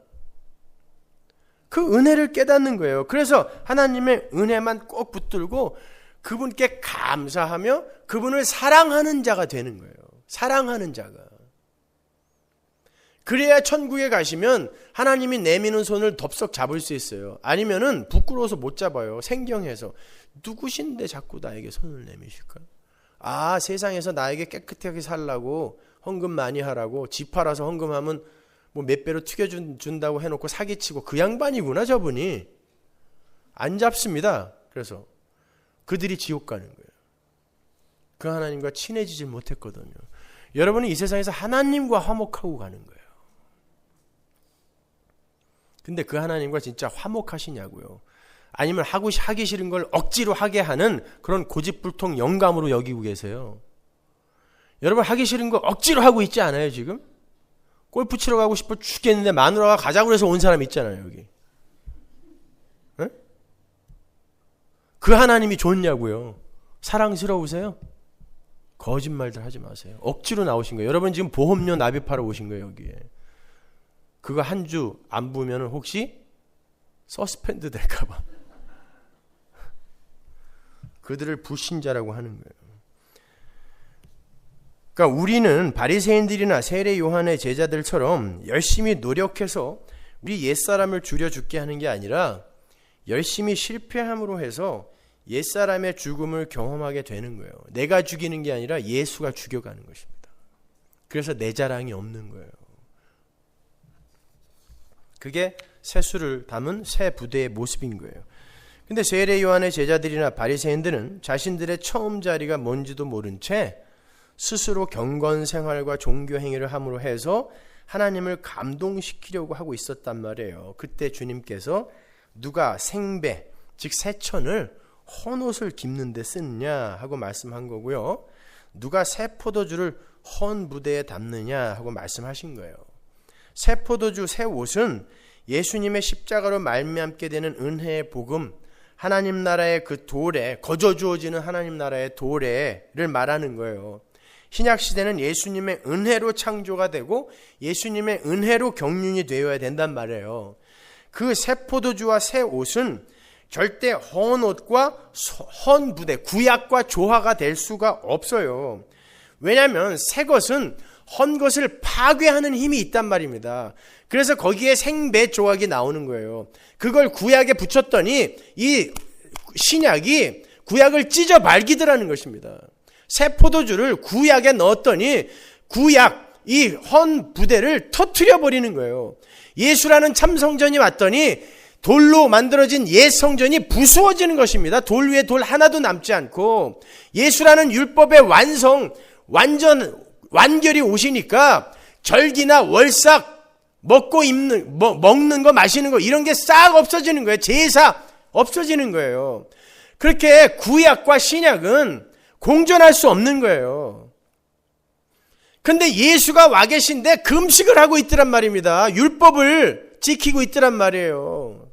그 은혜를 깨닫는 거예요. 그래서 하나님의 은혜만 꼭 붙들고 그분께 감사하며 그분을 사랑하는 자가 되는 거예요. 사랑하는 자가. 그래야 천국에 가시면 하나님이 내미는 손을 덥석 잡을 수 있어요. 아니면은 부끄러워서 못 잡아요. 생경해서. 누구신데 자꾸 나에게 손을 내미실까? 아, 세상에서 나에게 깨끗하게 살라고 헌금 많이 하라고, 집 팔아서 헌금하면 뭐 몇 배로 튀겨준다고 해놓고 사기치고, 그 양반이구나 저분이. 안 잡습니다. 그래서 그들이 지옥 가는 거예요. 그 하나님과 친해지질 못했거든요. 여러분은 이 세상에서 하나님과 화목하고 가는 거예요. 근데 그 하나님과 진짜 화목하시냐고요. 아니면 하기 싫은 걸 억지로 하게 하는 그런 고집불통 영감으로 여기고 계세요. 여러분, 하기 싫은 거 억지로 하고 있지 않아요, 지금? 골프 치러 가고 싶어 죽겠는데 마누라가 가자고 해서 온 사람 있잖아요, 여기. 에? 그 하나님이 좋냐고요. 사랑스러우세요? 거짓말들 하지 마세요. 억지로 나오신 거예요. 여러분 지금 보험료 납입하러 오신 거예요, 여기에. 그거 한 주 안 부으면 혹시 서스펜드 될까봐. 그들을 불신자라고 하는 거예요. 그러니까 우리는 바리새인들이나 세례 요한의 제자들처럼 열심히 노력해서 우리 옛사람을 죽여 죽게 하는 게 아니라 열심히 실패함으로 해서 옛사람의 죽음을 경험하게 되는 거예요. 내가 죽이는 게 아니라 예수가 죽여가는 것입니다. 그래서 내 자랑이 없는 거예요. 그게 세수를 담은 새 부대의 모습인 거예요. 근데 세례 요한의 제자들이나 바리새인들은 자신들의 처음 자리가 뭔지도 모른 채 스스로 경건 생활과 종교 행위를 함으로 해서 하나님을 감동시키려고 하고 있었단 말이에요. 그때 주님께서 누가 생배, 즉 새천을 헌옷을 깁는 데 쓰느냐 하고 말씀한 거고요. 누가 새 포도주를 헌 부대에 담느냐 하고 말씀하신 거예요. 새 포도주, 새 옷은 예수님의 십자가로 말미암게 되는 은혜의 복음, 하나님 나라의 그 도래, 거저 주어지는 하나님 나라의 도래를 말하는 거예요. 신약 시대는 예수님의 은혜로 창조가 되고 예수님의 은혜로 경륜이 되어야 된단 말이에요. 그 새 포도주와 새 옷은 절대 헌 옷과 헌 부대, 구약과 조화가 될 수가 없어요. 왜냐하면 새 것은 헌 것을 파괴하는 힘이 있단 말입니다. 그래서 거기에 생배 조각이 나오는 거예요. 그걸 구약에 붙였더니 이 신약이 구약을 찢어 발기더라는 것입니다. 새 포도주를 구약에 넣었더니 구약, 이 헌 부대를 터뜨려 버리는 거예요. 예수라는 참 성전이 왔더니 돌로 만들어진 옛 성전이 부수어지는 것입니다. 돌 위에 돌 하나도 남지 않고 예수라는 율법의 완결이 오시니까 절기나 월삭 먹는 거 마시는 거 이런 게 싹 없어지는 거예요. 제사 없어지는 거예요. 그렇게 구약과 신약은 공존할 수 없는 거예요. 근데 예수가 와 계신데 금식을 하고 있더란 말입니다. 율법을 지키고 있더란 말이에요.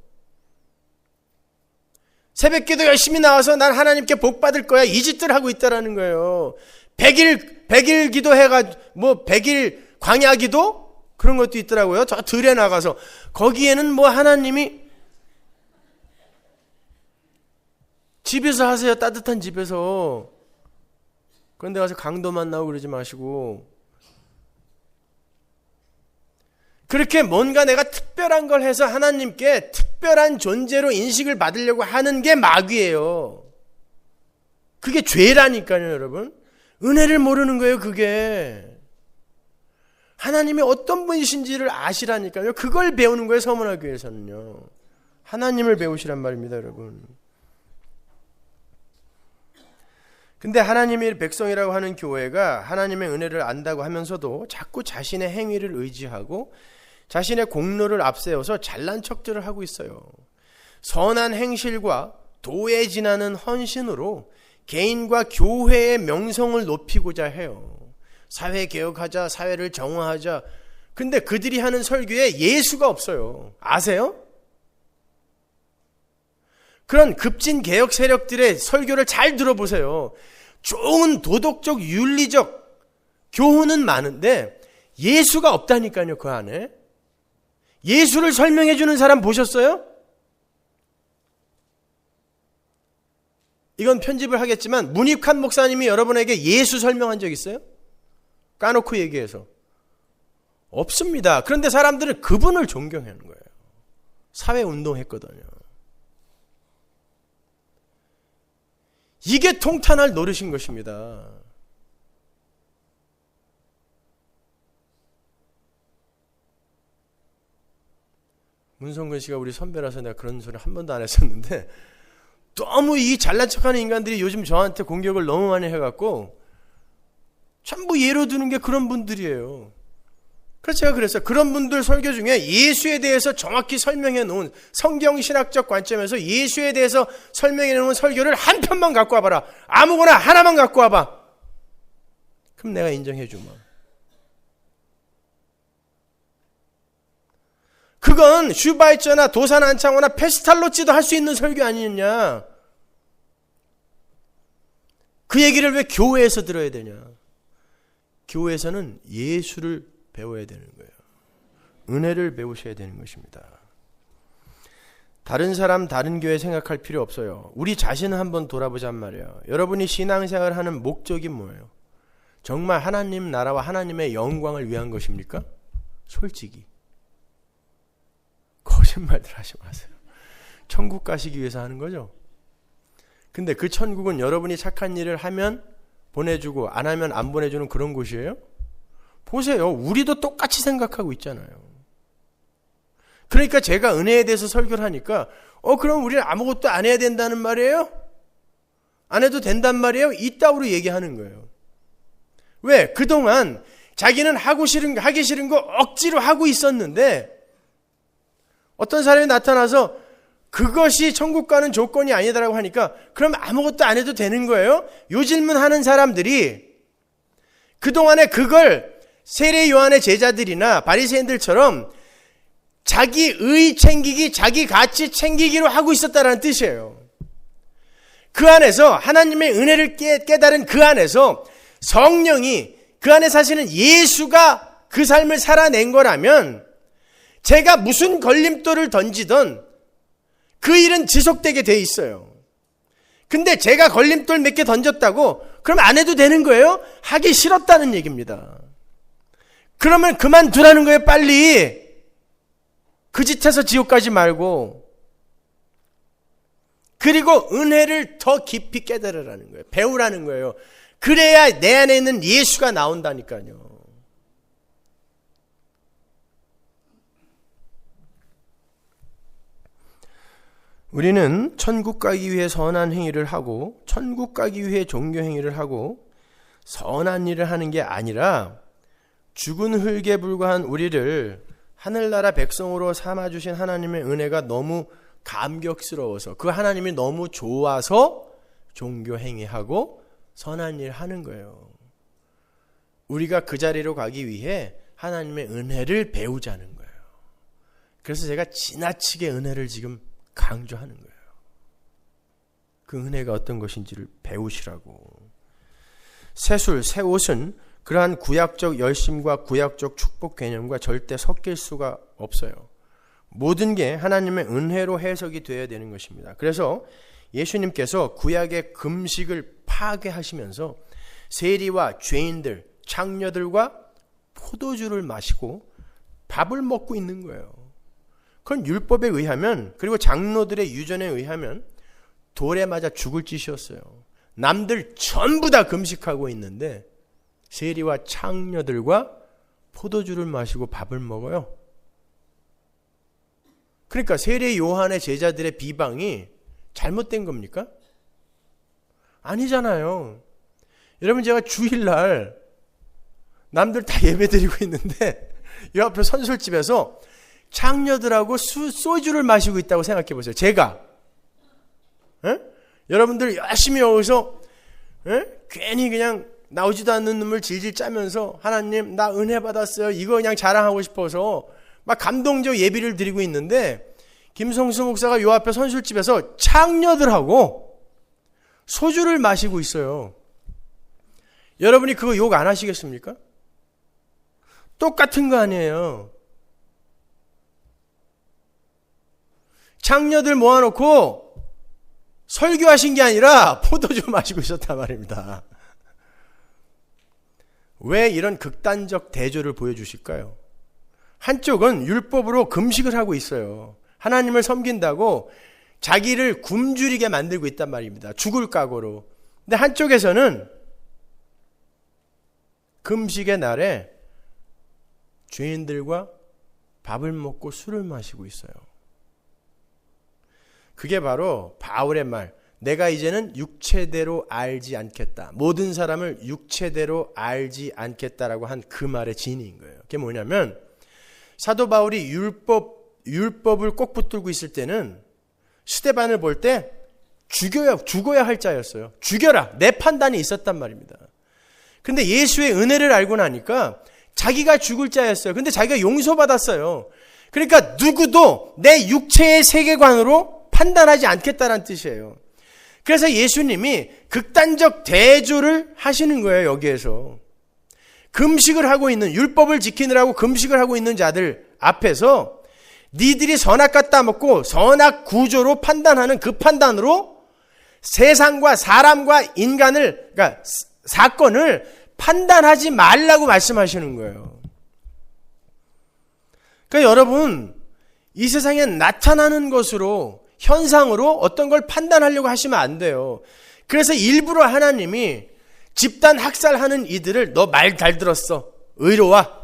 새벽기도 열심히 나와서 난 하나님께 복 받을 거야 이 짓들 하고 있다라는 거예요. 100일 기도해가지고 100일 광야 기도 그런 것도 있더라고요. 저 들에 나가서 거기에는 하나님이 집에서 하세요. 따뜻한 집에서. 그런데 가서 강도 만나고 그러지 마시고 그렇게 뭔가 내가 특별한 걸 해서 하나님께 특별한 존재로 인식을 받으려고 하는 게 마귀예요. 그게 죄라니까요, 여러분. 은혜를 모르는 거예요, 그게. 하나님이 어떤 분이신지를 아시라니까요. 그걸 배우는 거예요, 서문화 교회에서는요. 하나님을 배우시란 말입니다, 여러분. 근데 하나님의 백성이라고 하는 교회가 하나님의 은혜를 안다고 하면서도 자꾸 자신의 행위를 의지하고 자신의 공로를 앞세워서 잘난 척들을 하고 있어요. 선한 행실과 도에 지나는 헌신으로 개인과 교회의 명성을 높이고자 해요. 사회개혁하자, 사회를 정화하자. 근데 그들이 하는 설교에 예수가 없어요. 아세요? 그런 급진 개혁 세력들의 설교를 잘 들어보세요. 좋은 도덕적, 윤리적 교훈은 많은데 예수가 없다니까요, 그 안에. 예수를 설명해 주는 사람 보셨어요? 이건 편집을 하겠지만 문익환 목사님이 여러분에게 예수 설명한 적 있어요? 까놓고 얘기해서. 없습니다. 그런데 사람들은 그분을 존경하는 거예요. 사회운동했거든요. 이게 통탄할 노릇인 것입니다. 문성근 씨가 우리 선배라서 내가 그런 소리 한 번도 안 했었는데 너무 이 잘난 척하는 인간들이 요즘 저한테 공격을 너무 많이 해갖고 전부 예로 드는 게 그런 분들이에요. 그래서 제가 그랬어요. 그런 분들 설교 중에 예수에 대해서 정확히 설명해 놓은 성경신학적 관점에서 예수에 대해서 설명해 놓은 설교를 한 편만 갖고 와봐라. 아무거나 하나만 갖고 와봐. 그럼 내가 인정해 주마. 그건 슈바이처나 도산안창호나 페스탈로치도 할 수 있는 설교 아니냐. 그 얘기를 왜 교회에서 들어야 되냐. 교회에서는 예수를 배워야 되는 거예요. 은혜를 배우셔야 되는 것입니다. 다른 사람, 다른 교회 생각할 필요 없어요. 우리 자신을 한번 돌아보잔 말이에요. 여러분이 신앙생활을 하는 목적이 뭐예요? 정말 하나님 나라와 하나님의 영광을 위한 것입니까? 솔직히 거짓말들 하지 마세요. 천국 가시기 위해서 하는 거죠. 근데 그 천국은 여러분이 착한 일을 하면 보내주고 안 하면 안 보내주는 그런 곳이에요? 보세요. 우리도 똑같이 생각하고 있잖아요. 그러니까 제가 은혜에 대해서 설교를 하니까 그럼 우리는 아무것도 안 해야 된다는 말이에요? 안 해도 된단 말이에요? 이따위로 얘기하는 거예요. 왜? 그동안 자기는 하기 싫은 거 억지로 하고 있었는데 어떤 사람이 나타나서 그것이 천국 가는 조건이 아니다라고 하니까 그럼 아무것도 안 해도 되는 거예요? 요 질문하는 사람들이 그동안에 그걸 세례 요한의 제자들이나 바리새인들처럼 자기 의 챙기기, 자기 가치 챙기기로 하고 있었다는 뜻이에요. 그 안에서 하나님의 은혜를 깨달은 그 안에서 성령이 그 안에 사시는 예수가 그 삶을 살아낸 거라면 제가 무슨 걸림돌을 던지던 그 일은 지속되게 돼 있어요. 근데 제가 걸림돌 몇 개 던졌다고 그럼 안 해도 되는 거예요? 하기 싫었다는 얘기입니다. 그러면 그만두라는 거예요. 빨리. 그 짓해서 지옥 가지 말고. 그리고 은혜를 더 깊이 깨달으라는 거예요. 배우라는 거예요. 그래야 내 안에 있는 예수가 나온다니까요. 우리는 천국 가기 위해 선한 행위를 하고 천국 가기 위해 종교 행위를 하고 선한 일을 하는 게 아니라 죽은 흙에 불과한 우리를 하늘나라 백성으로 삼아주신 하나님의 은혜가 너무 감격스러워서 그 하나님이 너무 좋아서 종교 행위하고 선한 일 하는 거예요. 우리가 그 자리로 가기 위해 하나님의 은혜를 배우자는 거예요. 그래서 제가 지나치게 은혜를 지금 강조하는 거예요. 그 은혜가 어떤 것인지를 배우시라고. 새술, 새옷은 그러한 구약적 열심과 구약적 축복 개념과 절대 섞일 수가 없어요. 모든 게 하나님의 은혜로 해석이 되어야 되는 것입니다. 그래서 예수님께서 구약의 금식을 파괴하시면서 세리와 죄인들, 창녀들과 포도주를 마시고 밥을 먹고 있는 거예요. 그건 율법에 의하면, 그리고 장로들의 유전에 의하면 돌에 맞아 죽을 짓이었어요. 남들 전부 다 금식하고 있는데 세리와 창녀들과 포도주를 마시고 밥을 먹어요. 그러니까 세례 요한의 제자들의 비방이 잘못된 겁니까? 아니잖아요. 여러분, 제가 주일날 남들 다 예배드리고 있는데 이 앞에 선술집에서 창녀들하고 소주를 마시고 있다고 생각해 보세요. 제가 여러분들 열심히 여기서 괜히 그냥 나오지도 않는 놈을 질질 짜면서 하나님 나 은혜 받았어요 이거 그냥 자랑하고 싶어서 막 감동적 예비를 드리고 있는데 김성수 목사가 요 앞에 선술집에서 창녀들하고 소주를 마시고 있어요. 여러분이 그거 욕 안 하시겠습니까? 똑같은 거 아니에요. 창녀들 모아놓고 설교하신 게 아니라 포도주 마시고 있었단 말입니다. 왜 이런 극단적 대조를 보여주실까요? 한쪽은 율법으로 금식을 하고 있어요. 하나님을 섬긴다고 자기를 굶주리게 만들고 있단 말입니다. 죽을 각오로. 근데 한쪽에서는 금식의 날에 죄인들과 밥을 먹고 술을 마시고 있어요. 그게 바로 바울의 말, 내가 이제는 육체대로 알지 않겠다. 모든 사람을 육체대로 알지 않겠다라고 한 그 말의 진리인 거예요. 그게 뭐냐면 사도 바울이 율법을 꼭 붙들고 있을 때는 스데반을 볼 때 죽어야 할 자였어요. 죽여라. 내 판단이 있었단 말입니다. 근데 예수의 은혜를 알고 나니까 자기가 죽을 자였어요. 근데 자기가 용서받았어요. 그러니까 누구도 내 육체의 세계관으로 판단하지 않겠다는 뜻이에요. 그래서 예수님이 극단적 대조를 하시는 거예요. 여기에서 금식을 하고 있는, 율법을 지키느라고 금식을 하고 있는 자들 앞에서 니들이 선악 갖다 먹고 선악 구조로 판단하는 그 판단으로 세상과 사람과 인간을, 그러니까 사건을 판단하지 말라고 말씀하시는 거예요. 그러니까 여러분, 이 세상에 나타나는 것으로, 현상으로 어떤 걸 판단하려고 하시면 안 돼요. 그래서 일부러 하나님이 집단 학살하는 이들을 너 말 잘 들었어, 의로와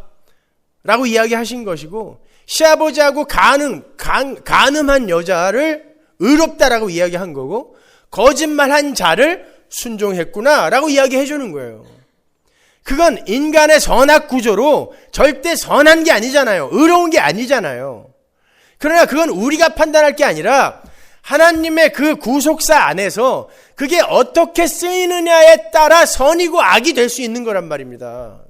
라고 이야기하신 것이고, 시아버지하고 간음한 여자를 의롭다라고 이야기한 거고, 거짓말한 자를 순종했구나 라고 이야기해 주는 거예요. 그건 인간의 선악 구조로 절대 선한 게 아니잖아요. 의로운 게 아니잖아요. 그러나 그건 우리가 판단할 게 아니라 하나님의 그 구속사 안에서 그게 어떻게 쓰이느냐에 따라 선이고 악이 될 수 있는 거란 말입니다.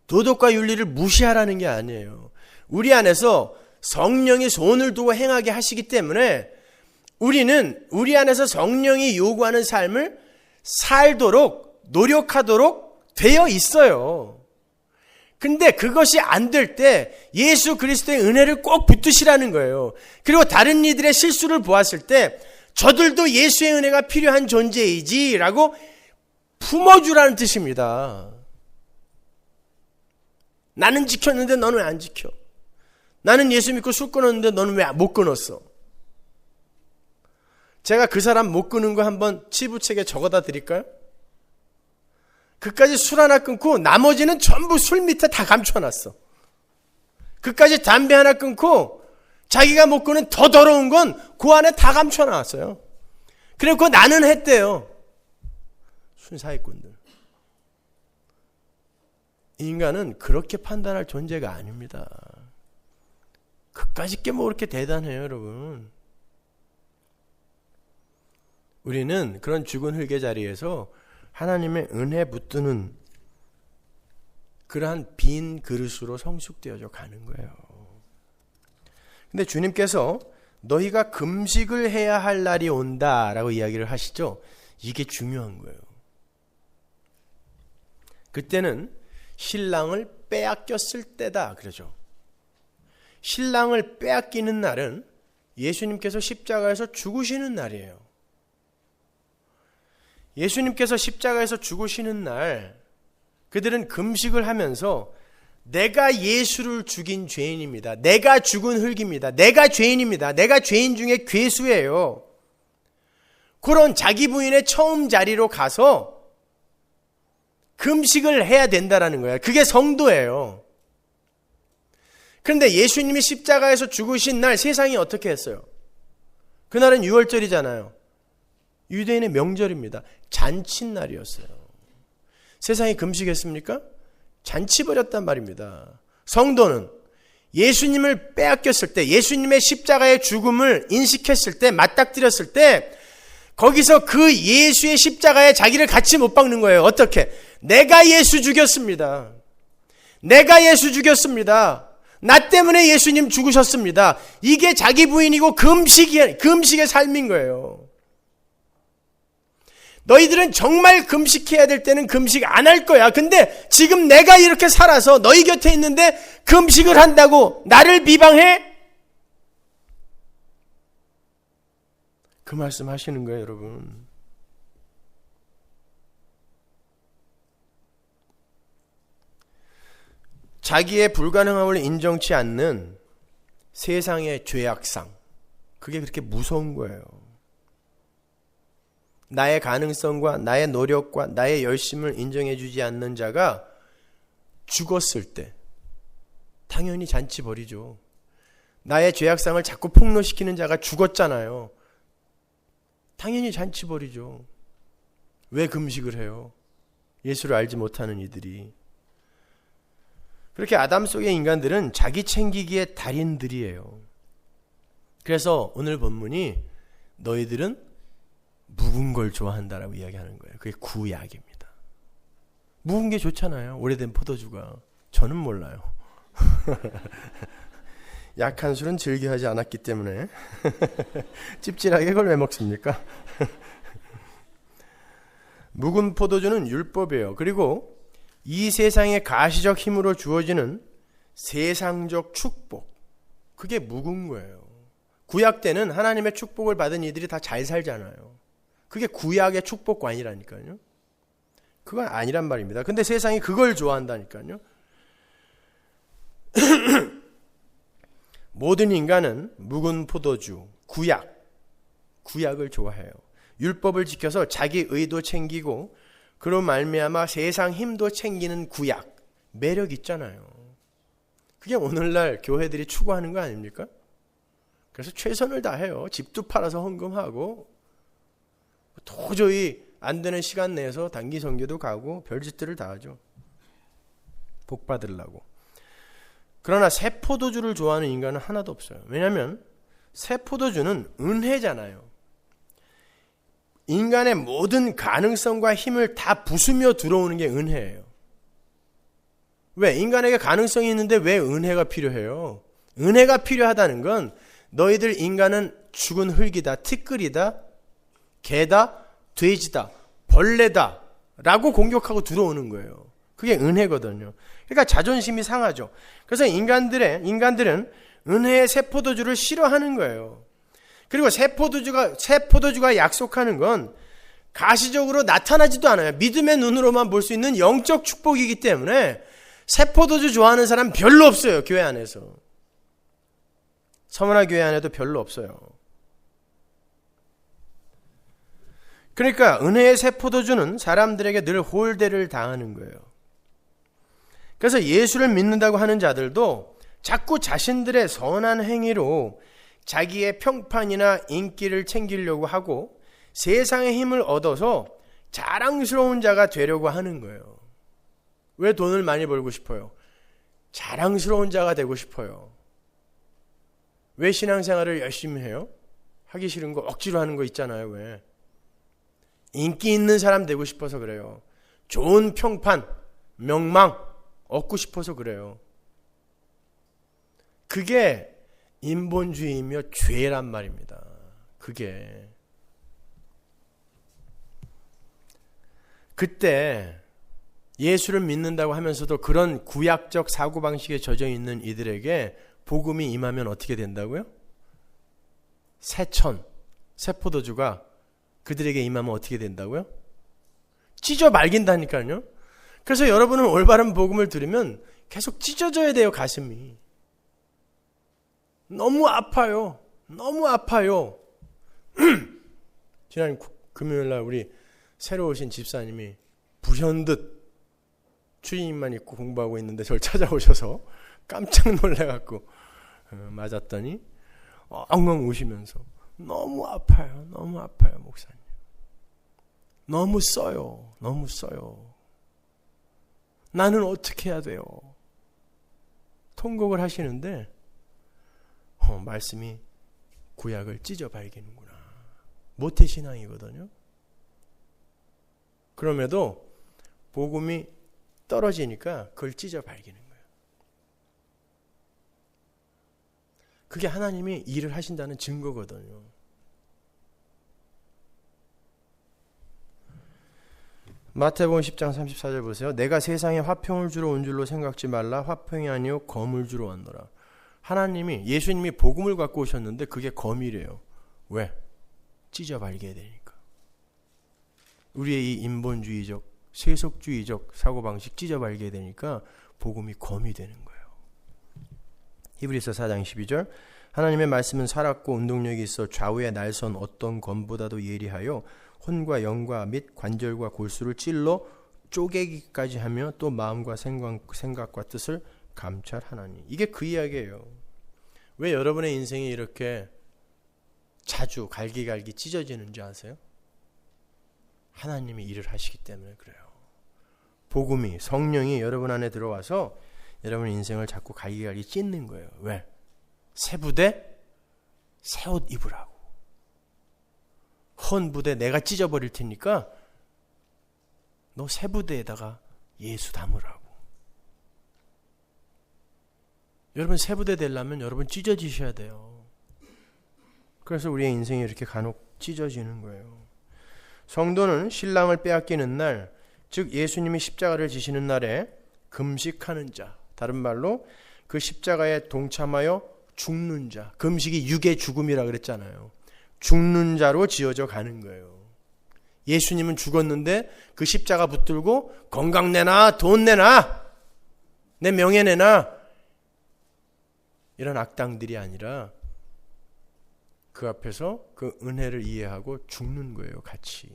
도덕과 윤리를 무시하라는 게 아니에요. 우리 안에서 성령이 손을 두고 행하게 하시기 때문에 우리는 우리 안에서 성령이 요구하는 삶을 살도록 노력하도록 되어 있어요. 근데 그것이 안 될 때 예수 그리스도의 은혜를 꼭 붙드시라는 거예요. 그리고 다른 이들의 실수를 보았을 때 저들도 예수의 은혜가 필요한 존재이지 라고 품어주라는 뜻입니다. 나는 지켰는데 너는 왜 안 지켜? 나는 예수 믿고 술 끊었는데 너는 왜 못 끊었어? 제가 그 사람 못 끊은 거 한번 치부책에 적어다 드릴까요? 그까지 술 하나 끊고 나머지는 전부 술 밑에 다 감춰놨어. 그까지 담배 하나 끊고 자기가 못 끊은 더 더러운 건 그 안에 다 감춰놨어요. 그리고 나는 했대요. 순사이꾼들. 인간은 그렇게 판단할 존재가 아닙니다. 그까짓 게 뭐 그렇게 대단해요, 여러분. 우리는 그런 죽은 흙의 자리에서 하나님의 은혜 붙드는 그러한 빈 그릇으로 성숙되어져 가는 거예요. 근데 주님께서 너희가 금식을 해야 할 날이 온다라고 이야기를 하시죠. 이게 중요한 거예요. 그때는 신랑을 빼앗겼을 때다 그러죠. 신랑을 빼앗기는 날은 예수님께서 십자가에서 죽으시는 날이에요. 예수님께서 십자가에서 죽으시는 날 그들은 금식을 하면서 내가 예수를 죽인 죄인입니다. 내가 죽은 흙입니다. 내가 죄인입니다. 내가 죄인 중에 괴수예요. 그런 자기 부인의 처음 자리로 가서 금식을 해야 된다라는 거예요. 그게 성도예요. 그런데 예수님이 십자가에서 죽으신 날 세상이 어떻게 했어요? 그날은 유월절이잖아요. 유대인의 명절입니다. 잔칫날이었어요. 세상이 금식했습니까? 잔치 벌였단 말입니다. 성도는 예수님을 빼앗겼을 때, 예수님의 십자가의 죽음을 인식했을 때, 맞닥뜨렸을 때 거기서 그 예수의 십자가에 자기를 같이 못 박는 거예요. 어떻게? 내가 예수 죽였습니다. 내가 예수 죽였습니다. 나 때문에 예수님 죽으셨습니다. 이게 자기 부인이고 금식의 삶인 거예요. 너희들은 정말 금식해야 될 때는 금식 안 할 거야. 근데 지금 내가 이렇게 살아서 너희 곁에 있는데 금식을 한다고 나를 비방해? 그 말씀 하시는 거예요, 여러분. 자기의 불가능함을 인정치 않는 세상의 죄악상, 그게 그렇게 무서운 거예요. 나의 가능성과 나의 노력과 나의 열심을 인정해 주지 않는 자가 죽었을 때 당연히 잔치 벌이죠. 나의 죄악상을 자꾸 폭로시키는 자가 죽었잖아요. 당연히 잔치 벌이죠. 왜 금식을 해요? 예수를 알지 못하는 이들이. 그렇게 아담 속의 인간들은 자기 챙기기의 달인들이에요. 그래서 오늘 본문이 너희들은 묵은 걸 좋아한다라고 이야기하는 거예요. 그게 구약입니다. 묵은 게 좋잖아요. 오래된 포도주가. 저는 몰라요. 약한 술은 즐겨하지 않았기 때문에 찝찝하게 그걸 왜 먹습니까? 묵은 포도주는 율법이에요. 그리고 이 세상의 가시적 힘으로 주어지는 세상적 축복, 그게 묵은 거예요. 구약 때는 하나님의 축복을 받은 이들이 다 잘 살잖아요. 그게 구약의 축복관이라니까요. 그건 아니란 말입니다. 근데 세상이 그걸 좋아한다니까요. 모든 인간은 묵은 포도주, 구약을 좋아해요. 율법을 지켜서 자기 의도 챙기고 그로 말미암아 세상 힘도 챙기는 구약, 매력 있잖아요. 그게 오늘날 교회들이 추구하는 거 아닙니까? 그래서 최선을 다해요. 집도 팔아서 헌금하고 도저히 안 되는 시간 내에서 단기 선교도 가고 별짓들을 다 하죠. 복 받으려고. 그러나 새 포도주를 좋아하는 인간은 하나도 없어요. 왜냐하면 새 포도주는 은혜잖아요. 인간의 모든 가능성과 힘을 다 부수며 들어오는 게 은혜예요. 왜? 인간에게 가능성이 있는데 왜 은혜가 필요해요? 은혜가 필요하다는 건 너희들 인간은 죽은 흙이다, 티끌이다, 개다, 돼지다, 벌레다 라고 공격하고 들어오는 거예요. 그게 은혜거든요. 그러니까 자존심이 상하죠. 그래서 인간들은 은혜의 새 포도주를 싫어하는 거예요. 그리고 새 포도주가 약속하는 건 가시적으로 나타나지도 않아요. 믿음의 눈으로만 볼 수 있는 영적 축복이기 때문에 새 포도주 좋아하는 사람 별로 없어요. 교회 안에서. 서머나 교회 안에도 별로 없어요. 그러니까 은혜의 새 포도주는 사람들에게 늘 홀대를 당하는 거예요. 그래서 예수를 믿는다고 하는 자들도 자꾸 자신들의 선한 행위로 자기의 평판이나 인기를 챙기려고 하고 세상의 힘을 얻어서 자랑스러운 자가 되려고 하는 거예요. 왜 돈을 많이 벌고 싶어요? 자랑스러운 자가 되고 싶어요. 왜 신앙생활을 열심히 해요? 하기 싫은 거 억지로 하는 거 있잖아요. 왜? 인기 있는 사람 되고 싶어서 그래요. 좋은 평판, 명망 얻고 싶어서 그래요. 그게 인본주의이며 죄란 말입니다. 그게. 그때 예수를 믿는다고 하면서도 그런 구약적 사고방식에 젖어 있는 이들에게 복음이 임하면 어떻게 된다고요? 새 포도주가 그들에게 임하면 어떻게 된다고요? 찢어 말긴다니까요. 그래서 여러분은 올바른 복음을 들으면 계속 찢어져야 돼요. 가슴이. 너무 아파요. 너무 아파요. 지난 금요일날 우리 새로 오신 집사님이 불현듯 추리닝만 입고 공부하고 있는데 저를 찾아오셔서 깜짝 놀래갖고 맞았더니 엉엉 우시면서 너무 아파요. 너무 아파요. 목사님. 너무 써요. 너무 써요. 나는 어떻게 해야 돼요? 통곡을 하시는데 말씀이 구약을 찢어 발기는구나. 모태신앙이거든요. 그럼에도 복음이 떨어지니까 그걸 찢어 발기는 거예요. 그게 하나님이 일을 하신다는 증거거든요. 마태복음 10장 34절 보세요. 내가 세상에 화평을 주러 온 줄로 생각지 말라. 화평이 아니요 검을 주러 왔노라. 하나님이, 예수님이 복음을 갖고 오셨는데 그게 검이래요. 왜? 찢어 발겨야 되니까. 우리의 이 인본주의적, 세속주의적 사고방식 찢어 발겨야 되니까 복음이 검이 되는 거예요. 히브리서 4장 12절. 하나님의 말씀은 살았고 운동력이 있어 좌우에 날선 어떤 검보다도 예리하여 혼과 영과 및 관절과 골수를 찔러 쪼개기까지 하며 또 마음과 생각과 뜻을 감찰하나니. 이게 그 이야기예요. 왜 여러분의 인생이 이렇게 자주 갈기갈기 찢어지는지 아세요? 하나님이 일을 하시기 때문에 그래요. 복음이, 성령이 여러분 안에 들어와서 여러분의 인생을 자꾸 갈기갈기 찢는 거예요. 왜? 새 부대, 새 옷 입으라고. 헌 부대 내가 찢어버릴 테니까 너 새 부대에다가 예수 담으라고. 여러분 새 부대 되려면 여러분 찢어지셔야 돼요. 그래서 우리의 인생이 이렇게 간혹 찢어지는 거예요. 성도는 신랑을 빼앗기는 날, 즉 예수님이 십자가를 지시는 날에 금식하는 자, 다른 말로 그 십자가에 동참하여 죽는 자, 금식이 육의 죽음이라 그랬잖아요. 죽는 자로 지어져 가는 거예요. 예수님은 죽었는데 그 십자가 붙들고 건강 내놔, 돈 내놔, 내 명예 내놔, 이런 악당들이 아니라 그 앞에서 그 은혜를 이해하고 죽는 거예요. 같이.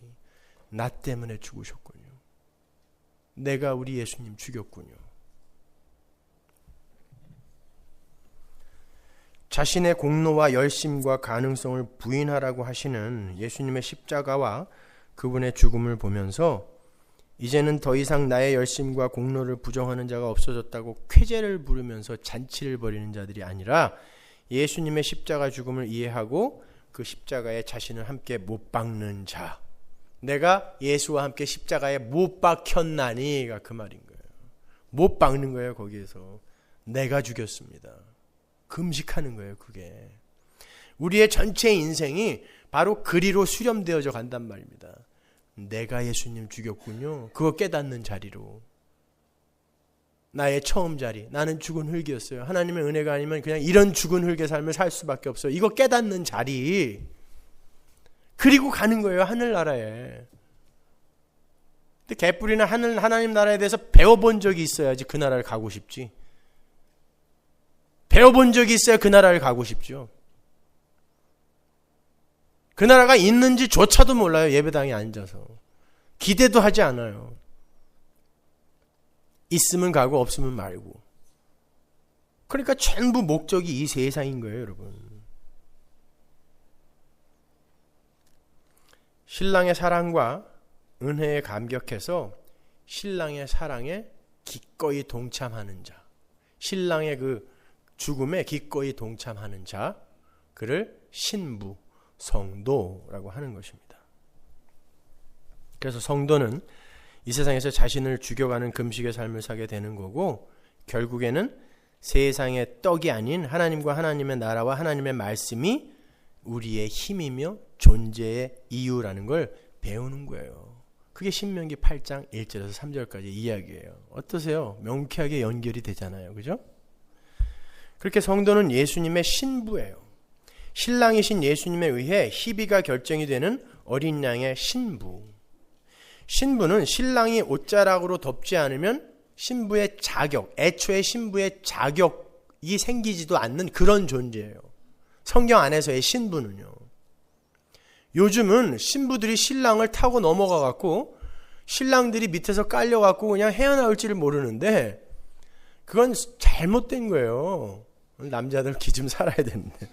나 때문에 죽으셨군요. 내가 우리 예수님 죽였군요. 자신의 공로와 열심과 가능성을 부인하라고 하시는 예수님의 십자가와 그분의 죽음을 보면서 이제는 더 이상 나의 열심과 공로를 부정하는 자가 없어졌다고 쾌재를 부르면서 잔치를 벌이는 자들이 아니라 예수님의 십자가 죽음을 이해하고 그 십자가에 자신을 함께 못 박는 자, 내가 예수와 함께 십자가에 못 박혔나니가 그 말인 거예요. 못 박는 거예요. 거기에서 내가 죽였습니다. 금식하는 거예요. 그게 우리의 전체 인생이 바로 그리로 수렴되어져 간단 말입니다. 내가 예수님 죽였군요. 그거 깨닫는 자리로. 나의 처음 자리. 나는 죽은 흙이었어요. 하나님의 은혜가 아니면 그냥 이런 죽은 흙의 삶을 살 수밖에 없어요. 이거 깨닫는 자리. 그리고 가는 거예요. 하늘나라에. 근데 개뿔이나 하나님 나라에 대해서 배워본 적이 있어야지 그 나라를 가고 싶지. 배워본 적이 있어야 그 나라를 가고 싶죠. 그 나라가 있는지조차도 몰라요. 예배당에 앉아서. 기대도 하지 않아요. 있으면 가고 없으면 말고. 그러니까 전부 목적이 이 세상인 거예요. 여러분. 신랑의 사랑과 은혜에 감격해서 신랑의 사랑에 기꺼이 동참하는 자, 신랑의 그 죽음에 기꺼이 동참하는 자, 그를 신부, 성도라고 하는 것입니다. 그래서 성도는 이 세상에서 자신을 죽여가는 금식의 삶을 사게 되는 거고, 결국에는 세상의 떡이 아닌 하나님과 하나님의 나라와 하나님의 말씀이 우리의 힘이며 존재의 이유라는 걸 배우는 거예요. 그게 신명기 8장 1절에서 3절까지 이야기예요. 어떠세요? 명쾌하게 연결이 되잖아요. 그죠? 그렇게 성도는 예수님의 신부예요. 신랑이신 예수님에 의해 희비가 결정이 되는 어린 양의 신부. 신부는 신랑이 옷자락으로 덮지 않으면 신부의 자격, 애초에 신부의 자격이 생기지도 않는 그런 존재예요. 성경 안에서의 신부는요. 요즘은 신부들이 신랑을 타고 넘어가 갖고 신랑들이 밑에서 깔려 갖고 그냥 헤어나올지를 모르는데 그건 잘못된 거예요. 남자들 기 좀 살아야 되는데.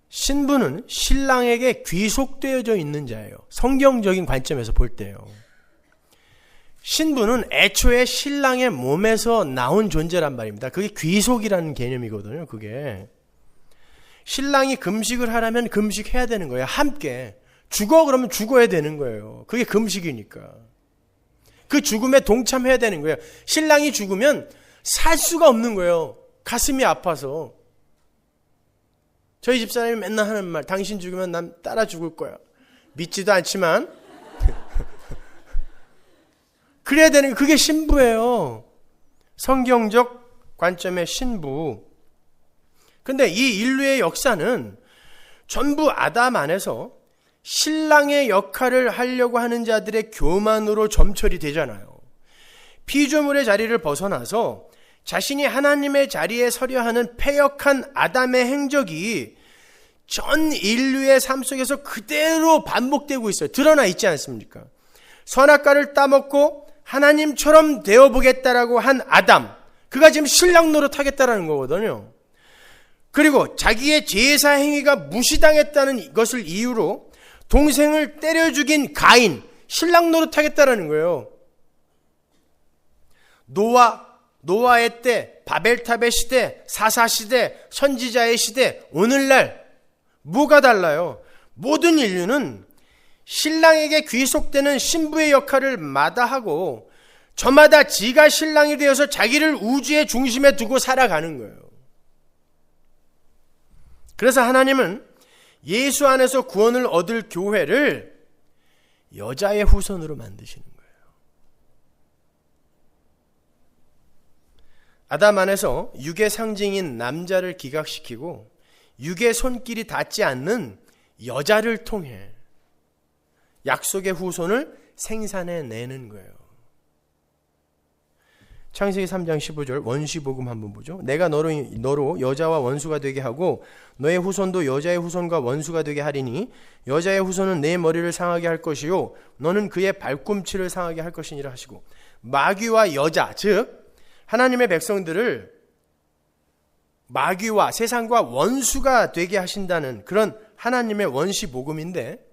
신부는 신랑에게 귀속되어져 있는 자예요. 성경적인 관점에서 볼 때요. 신부는 애초에 신랑의 몸에서 나온 존재란 말입니다. 그게 귀속이라는 개념이거든요. 그게 신랑이 금식을 하려면 금식해야 되는 거예요. 함께 죽어 그러면 죽어야 되는 거예요. 그게 금식이니까. 그 죽음에 동참해야 되는 거예요. 신랑이 죽으면 살 수가 없는 거예요. 가슴이 아파서. 저희 집사람이 맨날 하는 말, 당신 죽으면 난 따라 죽을 거야. 믿지도 않지만 그래야 되는 게 그게 신부예요. 성경적 관점의 신부. 근데 이 인류의 역사는 전부 아담 안에서 신랑의 역할을 하려고 하는 자들의 교만으로 점철이 되잖아요. 피조물의 자리를 벗어나서 자신이 하나님의 자리에 서려 하는 패역한 아담의 행적이 전 인류의 삶 속에서 그대로 반복되고 있어요. 드러나 있지 않습니까? 선악과를 따먹고 하나님처럼 되어보겠다라고 한 아담, 그가 지금 신랑 노릇하겠다라는 거거든요. 그리고 자기의 제사 행위가 무시당했다는 것을 이유로 동생을 때려 죽인 가인, 신랑 노릇하겠다라는 거예요. 노아의 때, 바벨탑의 시대, 사사시대, 선지자의 시대, 오늘날 뭐가 달라요? 모든 인류는 신랑에게 귀속되는 신부의 역할을 마다하고 저마다 지가 신랑이 되어서 자기를 우주의 중심에 두고 살아가는 거예요. 그래서 하나님은 예수 안에서 구원을 얻을 교회를 여자의 후손으로 만드시는 거예요. 아담 안에서 육의 상징인 남자를 기각시키고 육의 손길이 닿지 않는 여자를 통해 약속의 후손을 생산해내는 거예요. 창세기 3장 15절 원시복음 한번 보죠. 내가 너로 여자와 원수가 되게 하고 너의 후손도 여자의 후손과 원수가 되게 하리니 여자의 후손은 내 머리를 상하게 할 것이요 너는 그의 발꿈치를 상하게 할 것이니라 하시고, 마귀와 여자, 즉 하나님의 백성들을 마귀와 세상과 원수가 되게 하신다는 그런 하나님의 원시복음인데,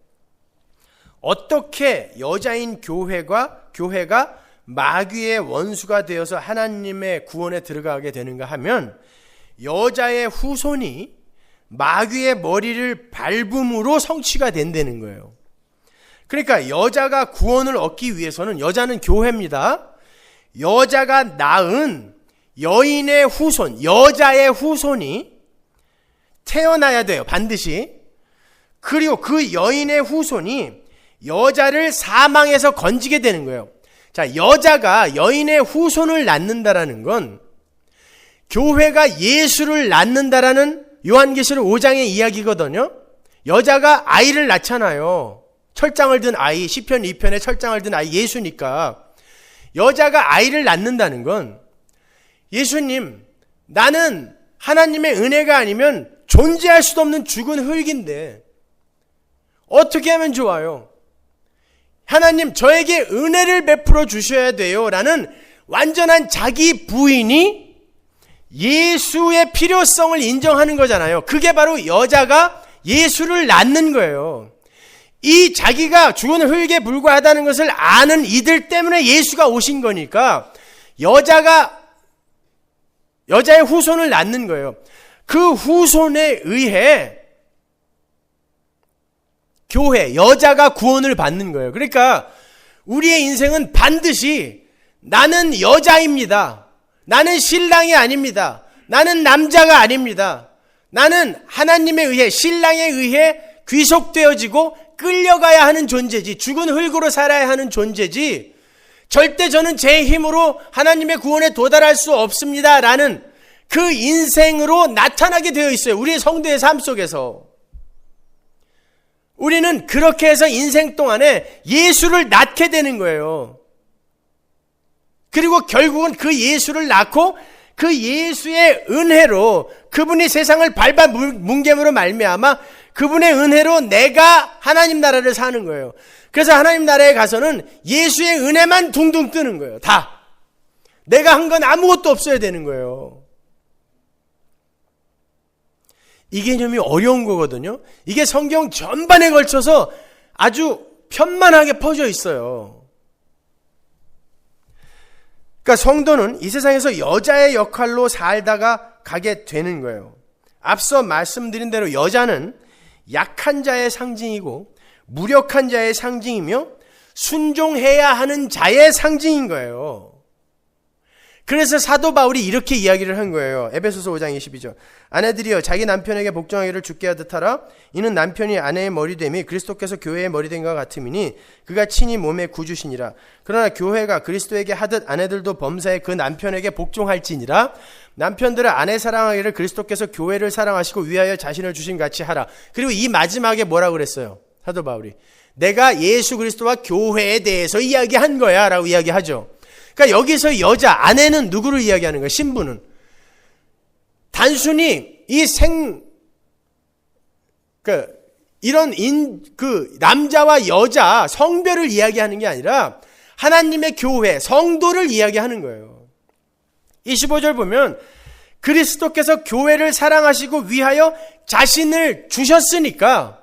어떻게 여자인 교회가 마귀의 원수가 되어서 하나님의 구원에 들어가게 되는가 하면, 여자의 후손이 마귀의 머리를 밟음으로 성취가 된다는 거예요. 그러니까 여자가 구원을 얻기 위해서는, 여자는 교회입니다. 여자가 낳은 여인의 후손, 여자의 후손이 태어나야 돼요, 반드시. 그리고 그 여인의 후손이 여자를 사망에서 건지게 되는 거예요. 자, 여자가 여인의 후손을 낳는다라는 건 교회가 예수를 낳는다라는 요한계시록 5장의 이야기거든요. 여자가 아이를 낳잖아요. 철장을 든 아이, 시편 2편에 철장을 든 아이 예수니까. 여자가 아이를 낳는다는 건, 예수님, 나는 하나님의 은혜가 아니면 존재할 수도 없는 죽은 흙인데 어떻게 하면 좋아요? 하나님, 저에게 은혜를 베풀어 주셔야 돼요 라는 완전한 자기 부인이 예수의 필요성을 인정하는 거잖아요. 그게 바로 여자가 예수를 낳는 거예요. 이 자기가 죽은 흙에 불과하다는 것을 아는 이들 때문에 예수가 오신 거니까 여자의 후손을 낳는 거예요. 그 후손에 의해 교회, 여자가 구원을 받는 거예요. 그러니까 우리의 인생은 반드시 나는 여자입니다. 나는 신랑이 아닙니다. 나는 남자가 아닙니다. 나는 하나님에 의해, 신랑에 의해 귀속되어지고 끌려가야 하는 존재지, 죽은 흙으로 살아야 하는 존재지, 절대 저는 제 힘으로 하나님의 구원에 도달할 수 없습니다 라는 그 인생으로 나타나게 되어 있어요. 우리의 성도의 삶 속에서. 우리는 그렇게 해서 인생 동안에 예수를 낳게 되는 거예요. 그리고 결국은 그 예수를 낳고 그 예수의 은혜로, 그분이 세상을 밟아 문개무로 말미암아 그분의 은혜로 내가 하나님 나라를 사는 거예요. 그래서 하나님 나라에 가서는 예수의 은혜만 둥둥 뜨는 거예요. 다. 내가 한 건 아무것도 없어야 되는 거예요. 이 개념이 어려운 거거든요. 이게 성경 전반에 걸쳐서 아주 편만하게 퍼져 있어요. 그러니까 성도는 이 세상에서 여자의 역할로 살다가 가게 되는 거예요. 앞서 말씀드린 대로 여자는 약한 자의 상징이고 무력한 자의 상징이며 순종해야 하는 자의 상징인 거예요. 그래서 사도 바울이 이렇게 이야기를 한 거예요. 에베소서 5장 22절. 아내들이여 자기 남편에게 복종하기를 주께 하듯 하라. 이는 남편이 아내의 머리됨이 그리스도께서 교회의 머리됨과 같음이니 그가 친히 몸의 구주시니라. 그러나 교회가 그리스도에게 하듯 아내들도 범사에 그 남편에게 복종할지니라. 남편들은 아내 사랑하기를 그리스도께서 교회를 사랑하시고 위하여 자신을 주신 같이 하라. 그리고 이 마지막에 뭐라고 그랬어요? 사도 바울이. 내가 예수 그리스도와 교회에 대해서 이야기한 거야 라고 이야기하죠. 그러니까 여기서 여자, 아내는 누구를 이야기하는 거예요? 신부는. 단순히 남자와 여자, 성별을 이야기하는 게 아니라 하나님의 교회, 성도를 이야기하는 거예요. 25절 보면 그리스도께서 교회를 사랑하시고 위하여 자신을 주셨으니까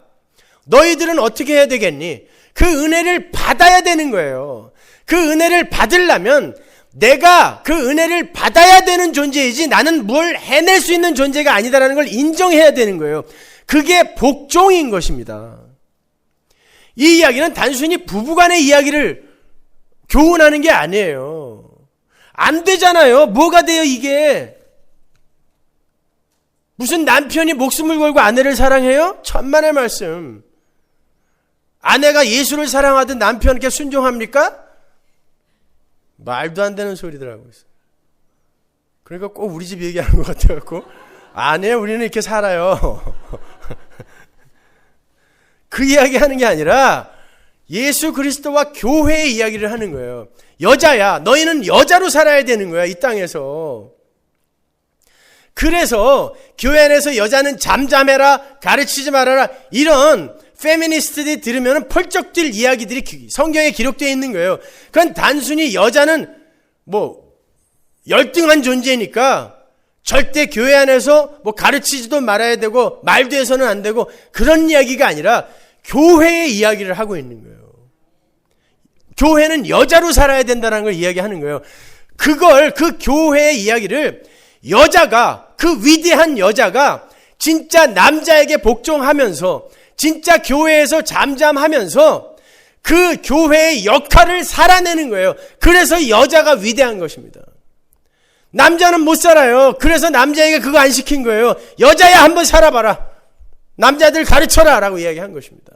너희들은 어떻게 해야 되겠니? 그 은혜를 받아야 되는 거예요. 그 은혜를 받으려면 내가 그 은혜를 받아야 되는 존재이지 나는 뭘 해낼 수 있는 존재가 아니다라는 걸 인정해야 되는 거예요. 그게 복종인 것입니다. 이 이야기는 단순히 부부간의 이야기를 교훈하는 게 아니에요. 안 되잖아요. 뭐가 돼요 이게? 무슨 남편이 목숨을 걸고 아내를 사랑해요? 천만의 말씀. 아내가 예수를 사랑하듯 남편에게 순종합니까? 말도 안 되는 소리들 하고 있어요. 그러니까 꼭 우리 집 얘기하는 것 같아갖고 아니에요. 우리는 이렇게 살아요. 그 이야기 하는 게 아니라 예수 그리스도와 교회의 이야기를 하는 거예요. 여자야. 너희는 여자로 살아야 되는 거야. 이 땅에서. 그래서 교회 안에서 여자는 잠잠해라, 가르치지 말아라, 이런 페미니스트들이 들으면 펄쩍 뛸 이야기들이 성경에 기록되어 있는 거예요. 그건 단순히 여자는 열등한 존재니까 절대 교회 안에서 가르치지도 말아야 되고 말도 해서는 안 되고 그런 이야기가 아니라 교회의 이야기를 하고 있는 거예요. 교회는 여자로 살아야 된다는 걸 이야기하는 거예요. 그 교회의 이야기를 여자가, 그 위대한 여자가 진짜 남자에게 복종하면서 진짜 교회에서 잠잠하면서 그 교회의 역할을 살아내는 거예요. 그래서 여자가 위대한 것입니다. 남자는 못 살아요. 그래서 남자에게 그거 안 시킨 거예요. 여자야 한번 살아봐라. 남자들 가르쳐라 라고 이야기한 것입니다.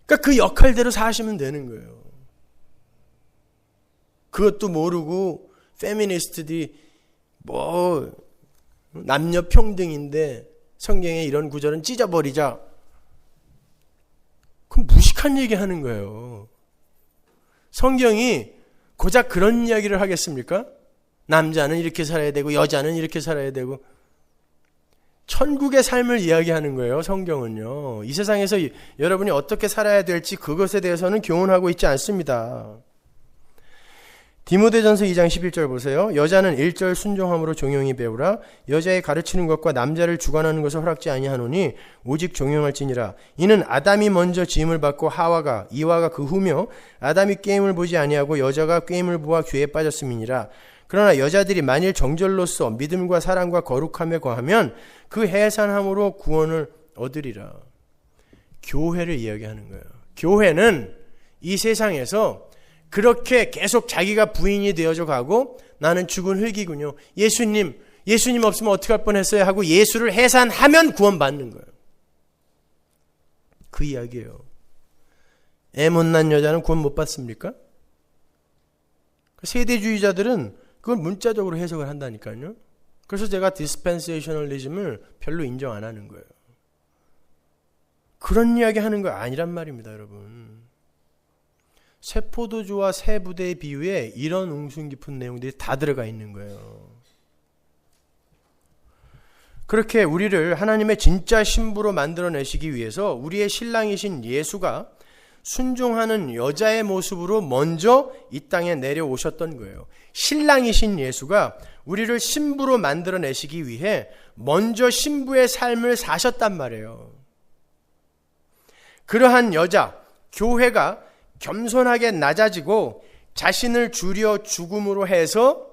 그러니까 그 역할대로 사시면 되는 거예요. 그것도 모르고 페미니스트들이 남녀 평등인데 성경에 이런 구절은 찢어버리자. 그럼 무식한 얘기 하는 거예요. 성경이 고작 그런 이야기를 하겠습니까? 남자는 이렇게 살아야 되고 여자는 이렇게 살아야 되고. 천국의 삶을 이야기하는 거예요. 성경은요. 이 세상에서 여러분이 어떻게 살아야 될지 그것에 대해서는 교훈하고 있지 않습니다. 디모데전서 2장 11절 보세요. 여자는 1절 순종함으로 종용히 배우라. 여자의 가르치는 것과 남자를 주관하는 것을 허락지 아니하노니 오직 종용할지니라. 이는 아담이 먼저 지음을 받고 이와가 그 후며 아담이 게임을 보지 아니하고 여자가 게임을 보아 죄에 빠졌음이니라. 그러나 여자들이 만일 정절로서 믿음과 사랑과 거룩함에 거하면 그 해산함으로 구원을 얻으리라. 교회를 이야기하는 거예요. 교회는 이 세상에서 그렇게 계속 자기가 부인이 되어져 가고 나는 죽은 흙이군요. 예수님 없으면 어떻게 할 뻔했어요 하고 예수를 해산하면 구원받는 거예요. 그 이야기예요. 애 못난 여자는 구원 못 받습니까? 세대주의자들은 그걸 문자적으로 해석을 한다니까요. 그래서 제가 디스펜세이셔널리즘을 별로 인정 안 하는 거예요. 그런 이야기 하는 거 아니란 말입니다, 여러분. 새 포도주와 새 부대의 비유에 이런 웅숭 깊은 내용들이 다 들어가 있는 거예요. 그렇게 우리를 하나님의 진짜 신부로 만들어내시기 위해서 우리의 신랑이신 예수가 순종하는 여자의 모습으로 먼저 이 땅에 내려오셨던 거예요. 신랑이신 예수가 우리를 신부로 만들어내시기 위해 먼저 신부의 삶을 사셨단 말이에요. 그러한 여자, 교회가 겸손하게 낮아지고 자신을 줄여 죽임으로 해서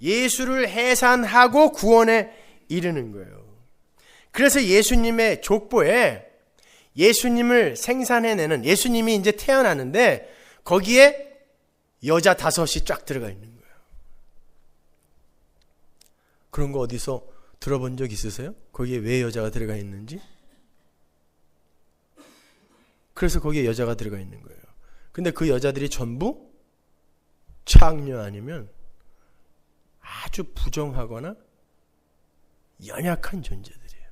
예수를 해산하고 구원에 이르는 거예요. 그래서 예수님의 족보에 예수님을 생산해내는, 예수님이 이제 태어나는데 거기에 여자 5이 쫙 들어가 있는 거예요. 그런 거 어디서 들어본 적 있으세요? 거기에 왜 여자가 들어가 있는지? 그래서 거기에 여자가 들어가 있는 거예요. 근데 그 여자들이 전부 창녀 아니면 아주 부정하거나 연약한 존재들이에요.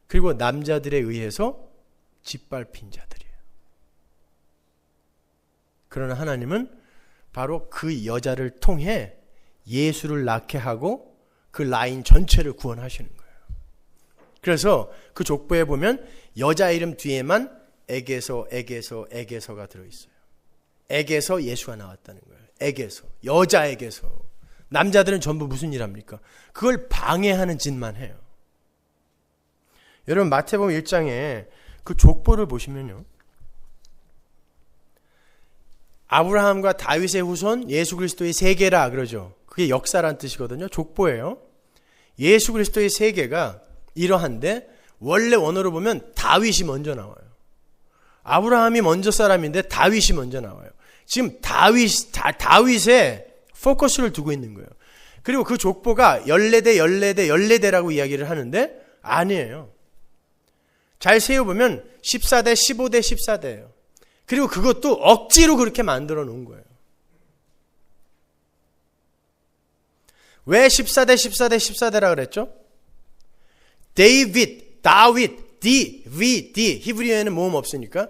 그리고 남자들에 의해서 짓밟힌 자들이에요. 그러나 하나님은 바로 그 여자를 통해 예수를 낳게 하고 그 라인 전체를 구원하시는 거예요. 그래서 그 족보에 보면 여자 이름 뒤에만 에게서가 들어있어요. 에게서 예수가 나왔다는 거예요. 에게서, 여자에게서. 남자들은 전부 무슨 일 합니까? 그걸 방해하는 짓만 해요. 여러분 마태복음 1장에 그 족보를 보시면요, 아브라함과 다윗의 후손 예수 그리스도의 세계라 그러죠. 그게 역사란 뜻이거든요. 족보예요. 예수 그리스도의 세계가 이러한데 원래 원어로 보면 다윗이 먼저 나와요. 아브라함이 먼저 사람인데 다윗이 먼저 나와요. 지금 다윗에 포커스를 두고 있는 거예요. 그리고 그 족보가 14대라고 이야기를 하는데 아니에요. 잘 세어보면 14대, 15대, 14대예요. 그리고 그것도 억지로 그렇게 만들어 놓은 거예요. 왜 14대 14대 14대라 그랬죠? 데이빗, 다윗, D 히브리어에는 모음 없으니까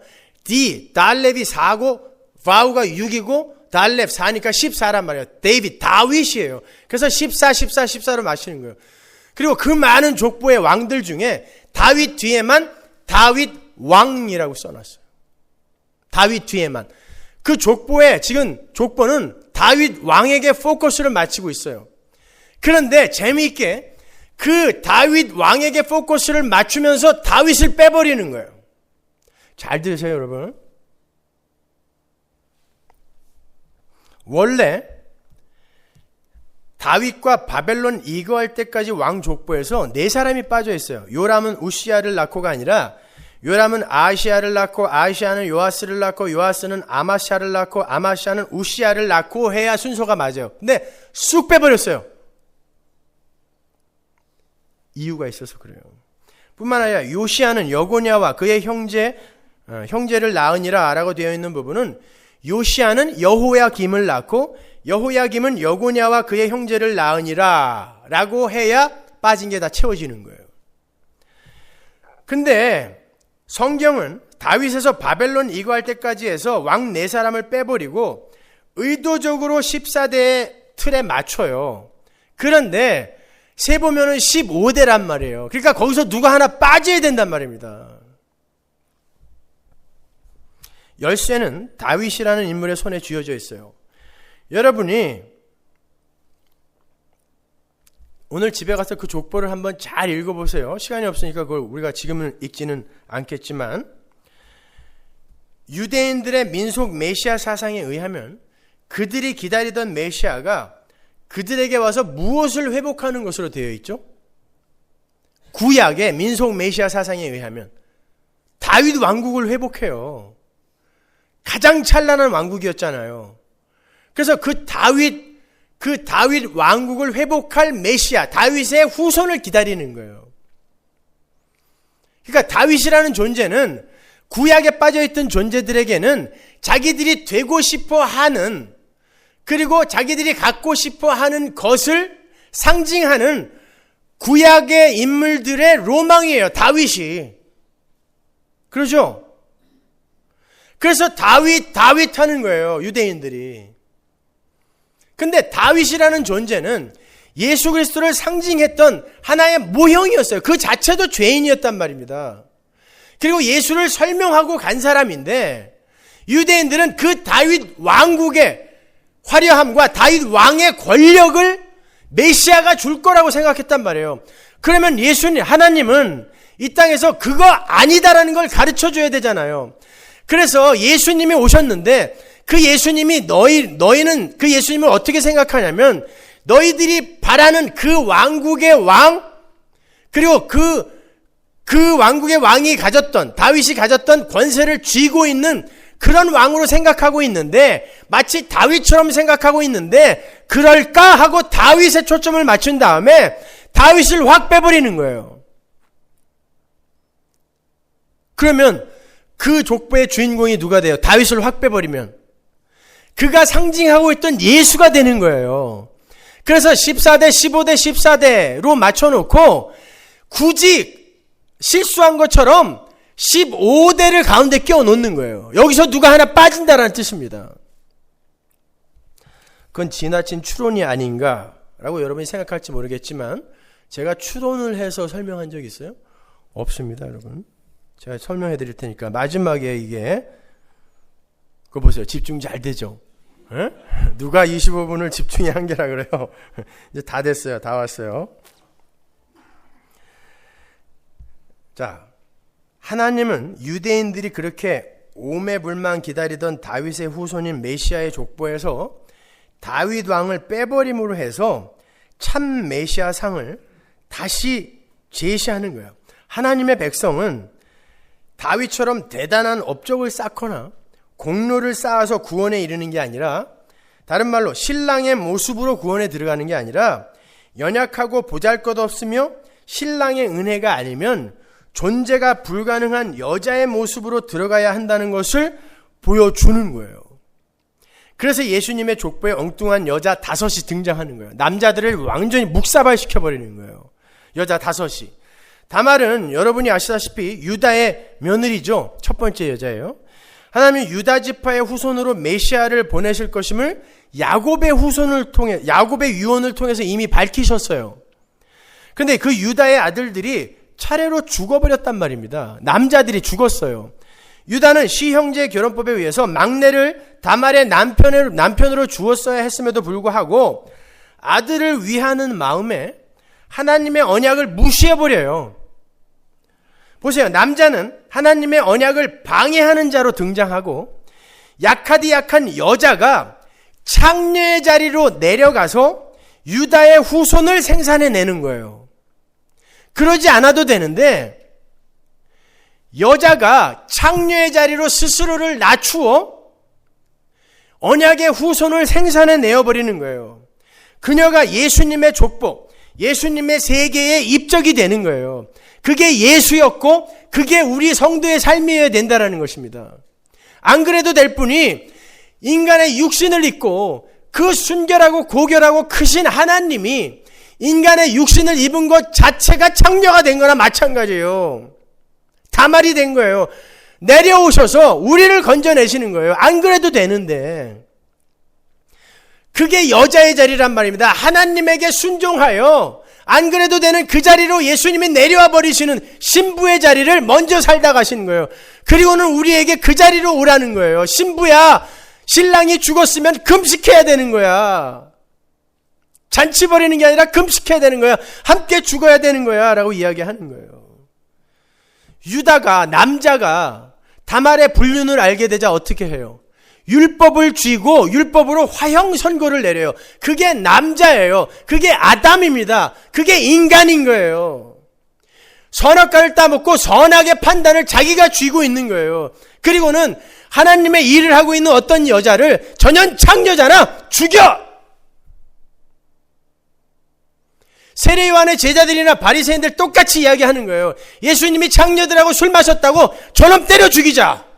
달렙이 4고 바우가 6이고 달렙 4니까 14란 말이에요. 데이빗, 다윗이에요. 그래서 14로 마시는 거예요. 그리고 그 많은 족보의 왕들 중에 다윗 뒤에만 다윗 왕이라고 써놨어요. 다윗 뒤에만. 그 족보에 지금 족보는 다윗 왕에게 포커스를 맞추고 있어요. 그런데 재미있게 그 다윗 왕에게 포커스를 맞추면서 다윗을 빼버리는 거예요. 잘 들으세요, 여러분. 원래 다윗과 바벨론 이거할 때까지 왕 족보에서 4사람이 빠져 있어요. 요람은 우시야를 낳고가 아니라 요람은 아하시야를 낳고 아하시야는 요아스를 낳고 요아스는 아마샤를 낳고 아마샤는 우시야를 낳고 해야 순서가 맞아요. 근데 쑥 빼버렸어요. 이유가 있어서 그래요. 뿐만 아니라 요시야는 여고냐와 그의 형제를 낳으니라 라고 되어 있는 부분은 요시야는 여호야김을 낳고 여호야김은 여고냐와 그의 형제를 낳으니라 라고 해야 빠진 게 다 채워지는 거예요. 근데 성경은 다윗에서 바벨론 이거할 때까지 해서 왕 4사람을 빼버리고 의도적으로 14대의 틀에 맞춰요. 그런데 세보면은 15대란 말이에요. 그러니까 거기서 누가 하나 빠져야 된단 말입니다. 열쇠는 다윗이라는 인물의 손에 쥐어져 있어요. 여러분이 오늘 집에 가서 그 족보를 한번 잘 읽어보세요. 시간이 없으니까 그걸 우리가 지금은 읽지는 않겠지만 유대인들의 민속 메시아 사상에 의하면 그들이 기다리던 메시아가 그들에게 와서 무엇을 회복하는 것으로 되어 있죠? 구약의 민속 메시아 사상에 의하면 다윗 왕국을 회복해요. 가장 찬란한 왕국이었잖아요. 그래서 그 다윗 왕국을 회복할 메시아, 다윗의 후손을 기다리는 거예요. 그러니까 다윗이라는 존재는 구약에 빠져있던 존재들에게는 자기들이 되고 싶어 하는, 그리고 자기들이 갖고 싶어 하는 것을 상징하는 구약의 인물들의 로망이에요. 다윗이. 그러죠? 그래서 다윗 하는 거예요. 유대인들이. 근데 다윗이라는 존재는 예수 그리스도를 상징했던 하나의 모형이었어요. 그 자체도 죄인이었단 말입니다. 그리고 예수를 설명하고 간 사람인데 유대인들은 그 다윗 왕국의 화려함과 다윗 왕의 권력을 메시아가 줄 거라고 생각했단 말이에요. 그러면 하나님은 이 땅에서 그거 아니다라는 걸 가르쳐 줘야 되잖아요. 그래서 예수님이 오셨는데 그 예수님이 너희는 그 예수님을 어떻게 생각하냐면 너희들이 바라는 그 왕국의 왕, 그리고 그 왕국의 왕이 가졌던, 다윗이 가졌던 권세를 쥐고 있는 그런 왕으로 생각하고 있는데, 마치 다윗처럼 생각하고 있는데 그럴까 하고 다윗에 초점을 맞춘 다음에 다윗을 확 빼버리는 거예요. 그러면 그 족보의 주인공이 누가 돼요? 다윗을 확 빼버리면 그가 상징하고 있던 예수가 되는 거예요. 그래서 14대, 15대, 14대로 맞춰놓고 굳이 실수한 것처럼 15대를 가운데 끼워 놓는 거예요. 여기서 누가 하나 빠진다라는 뜻입니다. 그건 지나친 추론이 아닌가라고 여러분이 생각할지 모르겠지만 제가 추론을 해서 설명한 적이 있어요? 없습니다, 여러분. 제가 설명해 드릴 테니까 마지막에 이게 그거 보세요. 집중 잘 되죠? 에? 누가 25분을 집중의 한계라 그래요? 이제 다 됐어요. 다 왔어요. 자, 하나님은 유대인들이 그렇게 오매불만 기다리던 다윗의 후손인 메시아의 족보에서 다윗 왕을 빼버림으로 해서 참 메시아 상을 다시 제시하는 거예요. 하나님의 백성은 다윗처럼 대단한 업적을 쌓거나 공로를 쌓아서 구원에 이르는 게 아니라, 다른 말로 신랑의 모습으로 구원에 들어가는 게 아니라 연약하고 보잘것없으며 신랑의 은혜가 아니면 존재가 불가능한 여자의 모습으로 들어가야 한다는 것을 보여주는 거예요. 그래서 예수님의 족보에 엉뚱한 여자 5이 등장하는 거예요. 남자들을 완전히 묵사발시켜버리는 거예요. 여자 5이. 다말은 여러분이 아시다시피 유다의 며느리죠. 첫 번째 여자예요. 하나님은 유다 지파의 후손으로 메시아를 보내실 것임을 야곱의 후손을 통해, 야곱의 유언을 통해서 이미 밝히셨어요. 근데 그 유다의 아들들이 차례로 죽어버렸단 말입니다. 남자들이 죽었어요. 유다는 시형제 결혼법에 의해서 막내를 다말의 남편으로 주었어야 했음에도 불구하고 아들을 위하는 마음에 하나님의 언약을 무시해버려요. 보세요. 남자는 하나님의 언약을 방해하는 자로 등장하고 약하디 약한 여자가 창녀의 자리로 내려가서 유다의 후손을 생산해내는 거예요. 그러지 않아도 되는데 여자가 창녀의 자리로 스스로를 낮추어 언약의 후손을 생산해내어버리는 거예요. 그녀가 예수님의 족보, 예수님의 세계에 입적이 되는 거예요. 그게 예수였고 그게 우리 성도의 삶이어야 된다는 것입니다. 안 그래도 될 뿐이 인간의 육신을 입고 그 순결하고 고결하고 크신 하나님이 인간의 육신을 입은 것 자체가 창녀가 된 거나 마찬가지예요. 다말이 된 거예요. 내려오셔서 우리를 건져내시는 거예요. 안 그래도 되는데 그게 여자의 자리란 말입니다. 하나님에게 순종하여 안 그래도 되는 그 자리로 예수님이 내려와 버리시는 신부의 자리를 먼저 살다 가시는 거예요. 그리고는 우리에게 그 자리로 오라는 거예요. 신부야, 신랑이 죽었으면 금식해야 되는 거야. 잔치 벌이는 게 아니라 금식해야 되는 거야. 함께 죽어야 되는 거야 라고 이야기하는 거예요. 유다가, 남자가 다말의 불륜을 알게 되자 어떻게 해요? 율법을 쥐고 율법으로 화형 선고를 내려요. 그게 남자예요. 그게 아담입니다. 그게 인간인 거예요. 선악과를 따먹고 선악의 판단을 자기가 쥐고 있는 거예요. 그리고는 하나님의 일을 하고 있는 어떤 여자를 전혀 창녀잖아, 죽여! 세례요한의 제자들이나 바리새인들 똑같이 이야기하는 거예요. 예수님이 창녀들하고 술 마셨다고 저놈 때려 죽이자.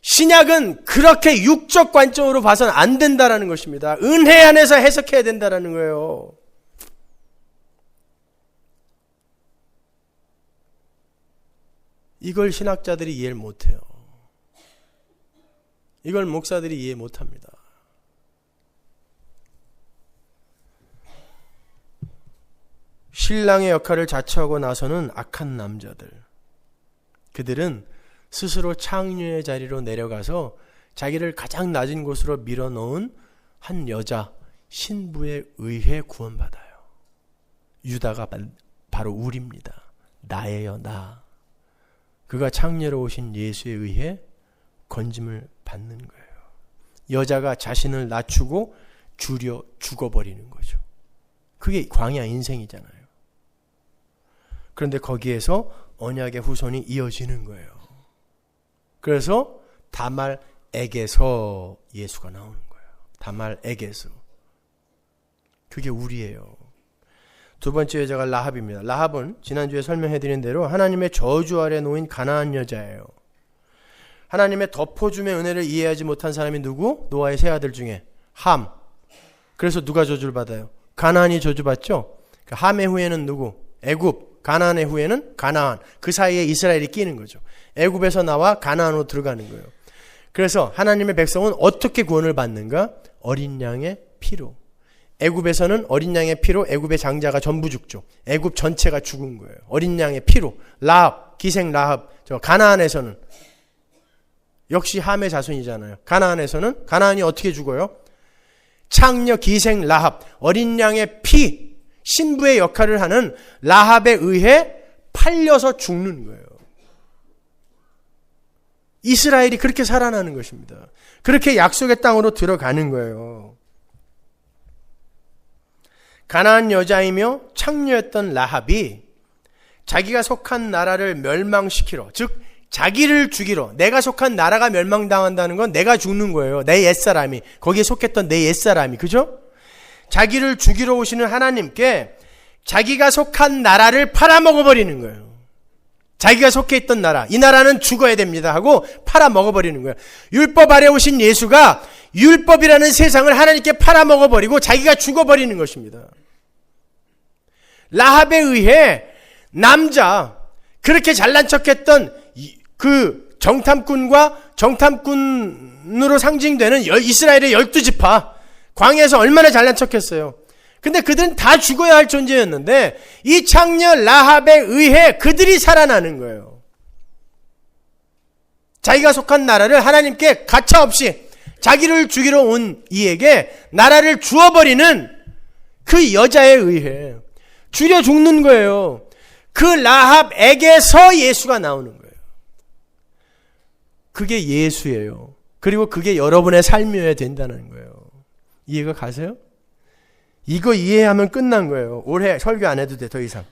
신약은 그렇게 육적 관점으로 봐서는 안 된다라는 것입니다. 은혜 안에서 해석해야 된다라는 거예요. 이걸 신학자들이 이해를 못해요. 이걸 목사들이 이해 못합니다. 신랑의 역할을 자처하고 나서는 악한 남자들, 그들은 스스로 창녀의 자리로 내려가서 자기를 가장 낮은 곳으로 밀어넣은 한 여자 신부에 의해 구원받아요. 유다가 바로 우리입니다. 나예요, 나. 그가 창녀로 오신 예수에 의해 건짐을 받는 거예요. 여자가 자신을 낮추고 줄여 죽어버리는 거죠. 그게 광야 인생이잖아요. 그런데 거기에서 언약의 후손이 이어지는 거예요. 그래서 다말에게서 예수가 나오는 거예요. 다말에게서. 그게 우리예요. 두 번째 여자가 라합입니다. 라합은 지난주에 설명해드린 대로 하나님의 저주 아래 놓인 가나안 여자예요. 하나님의 덮어줌의 은혜를 이해하지 못한 사람이 누구? 노아의 세 아들 중에 함. 그래서 누가 저주를 받아요? 가나안이 저주받죠? 함의 후에는 누구? 애굽. 가나안의 후에는 가나안. 그 사이에 이스라엘이 끼는 거죠. 애굽에서 나와 가나안으로 들어가는 거예요. 그래서 하나님의 백성은 어떻게 구원을 받는가? 어린 양의 피로. 애굽에서는 어린 양의 피로 애굽의 장자가 전부 죽죠. 애굽 전체가 죽은 거예요. 어린 양의 피로. 라합, 기생 라합. 저 가나안에서는 역시 함의 자손이잖아요. 가나안에서는 가나안이 어떻게 죽어요? 창녀 기생 라합, 어린 양의 피, 신부의 역할을 하는 라합에 의해 팔려서 죽는 거예요. 이스라엘이 그렇게 살아나는 것입니다. 그렇게 약속의 땅으로 들어가는 거예요. 가나안 여자이며 창녀였던 라합이 자기가 속한 나라를 멸망시키러, 즉 자기를 죽이러, 내가 속한 나라가 멸망당한다는 건 내가 죽는 거예요. 내 옛사람이, 거기에 속했던 내 옛사람이, 그죠? 자기를 죽이러 오시는 하나님께 자기가 속한 나라를 팔아먹어버리는 거예요. 자기가 속해 있던 나라, 이 나라는 죽어야 됩니다 하고 팔아먹어버리는 거예요. 율법 아래 오신 예수가 율법이라는 세상을 하나님께 팔아먹어버리고 자기가 죽어버리는 것입니다. 라합에 의해 남자, 그렇게 잘난 척했던 그 정탐꾼으로 상징되는 이스라엘의 12지파, 광야에서 얼마나 잘난 척했어요. 근데 그들은 다 죽어야 할 존재였는데 이 창녀 라합에 의해 그들이 살아나는 거예요. 자기가 속한 나라를 하나님께 가차없이 자기를 죽이러 온 이에게 나라를 주어버리는 그 여자에 의해 죽여 죽는 거예요. 그 라합에게서 예수가 나오는 거예요. 그게 예수예요. 그리고 그게 여러분의 삶이어야 된다는 거예요. 이해가 가세요? 이거 이해하면 끝난 거예요. 올해 설교 안 해도 돼, 더 이상.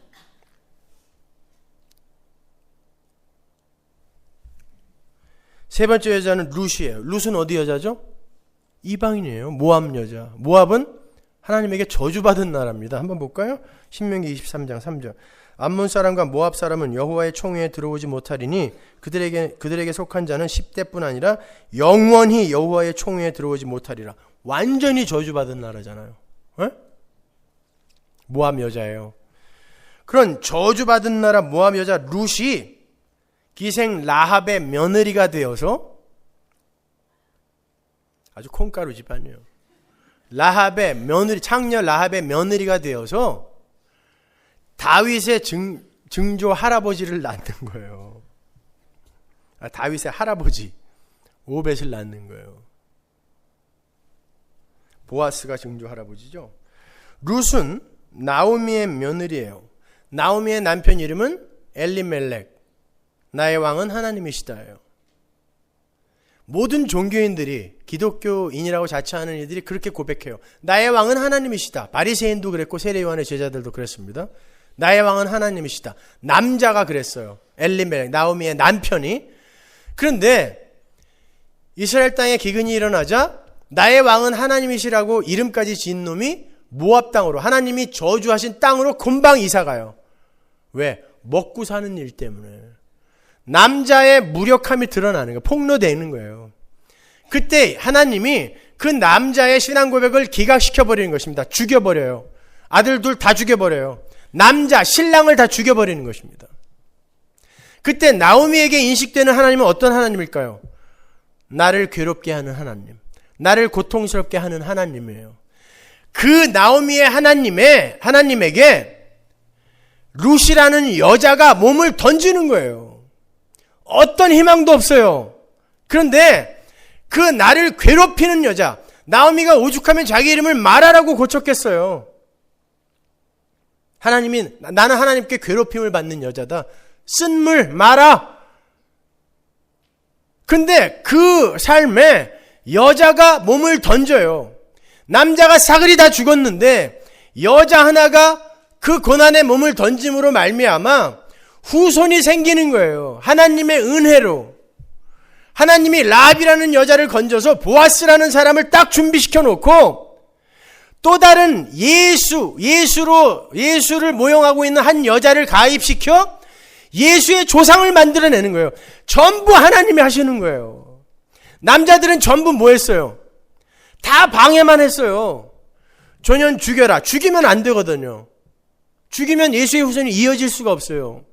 세 번째 여자는 룻이에요. 룻은 어디 여자죠? 이방인이에요. 모압 여자. 모압은 하나님에게 저주받은 나라입니다. 한번 볼까요? 신명기 23장 3절. 암몬 사람과 모압 사람은 여호와의 총회에 들어오지 못하리니 그들에게 속한 자는 10대뿐 아니라 영원히 여호와의 총회에 들어오지 못하리라. 완전히 저주받은 나라잖아요. 에? 모압 여자예요. 그런 저주받은 나라 모압 여자 룻이 기생 라합의 며느리가 되어서, 아주 콩가루 집안이에요. 라합의 며느리, 창녀 라합의 며느리가 되어서 다윗의 증조 할아버지를 낳는 거예요. 다윗의 할아버지 오벳을 낳는 거예요. 보아스가 증조 할아버지죠. 룻은 나오미의 며느리예요. 나오미의 남편 이름은 엘리멜렉. 나의 왕은 하나님이시다예요. 모든 종교인들이, 기독교인이라고 자처하는 이들이 그렇게 고백해요. 나의 왕은 하나님이시다. 바리새인도 그랬고 세례 요한의 제자들도 그랬습니다. 나의 왕은 하나님이시다. 남자가 그랬어요. 엘리멜렉, 나오미의 남편이. 그런데 이스라엘 땅에 기근이 일어나자 나의 왕은 하나님이시라고 이름까지 지은 놈이 모압 땅으로, 하나님이 저주하신 땅으로 금방 이사가요. 왜? 먹고 사는 일 때문에. 남자의 무력함이 드러나는 거예요. 폭로되는 거예요. 그때 하나님이 그 남자의 신앙 고백을 기각시켜버리는 것입니다. 죽여버려요. 아들 둘 다 죽여버려요. 남자, 신랑을 다 죽여버리는 것입니다. 그때 나오미에게 인식되는 하나님은 어떤 하나님일까요? 나를 괴롭게 하는 하나님, 나를 고통스럽게 하는 하나님이에요. 그 나오미의 하나님에게 룻이라는 여자가 몸을 던지는 거예요. 어떤 희망도 없어요. 그런데 그 나를 괴롭히는 여자, 나오미가 오죽하면 자기 이름을 마라라고 고쳤겠어요. 하나님이, 나는 하나님께 괴롭힘을 받는 여자다. 쓴물 마라. 근데 그 삶에 여자가 몸을 던져요. 남자가 사글이 다 죽었는데 여자 하나가 그 고난의 몸을 던짐으로 말미암아 후손이 생기는 거예요. 하나님의 은혜로. 하나님이 라합이라는 여자를 건져서 보아스라는 사람을 딱 준비시켜 놓고 또 다른 예수를 모형하고 있는 한 여자를 가입시켜 예수의 조상을 만들어내는 거예요. 전부 하나님이 하시는 거예요. 남자들은 전부 뭐 했어요? 다 방해만 했어요. 전혀 죽여라. 죽이면 안 되거든요. 죽이면 예수의 후손이 이어질 수가 없어요.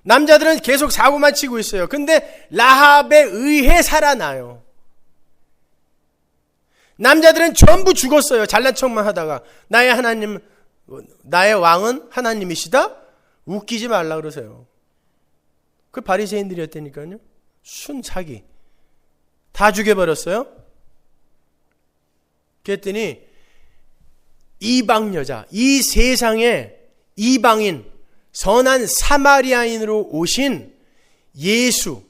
남자들은 계속 사고만 치고 있어요. 근데 라합에 의해 살아나요. 남자들은 전부 죽었어요. 잘난 척만 하다가. 나의 왕은 하나님이시다? 웃기지 말라 그러세요. 그 바리새인들이었다니까요. 순 사기. 다 죽여버렸어요. 그랬더니 이방 여자, 이 세상에 이방인, 선한 사마리아인으로 오신 예수,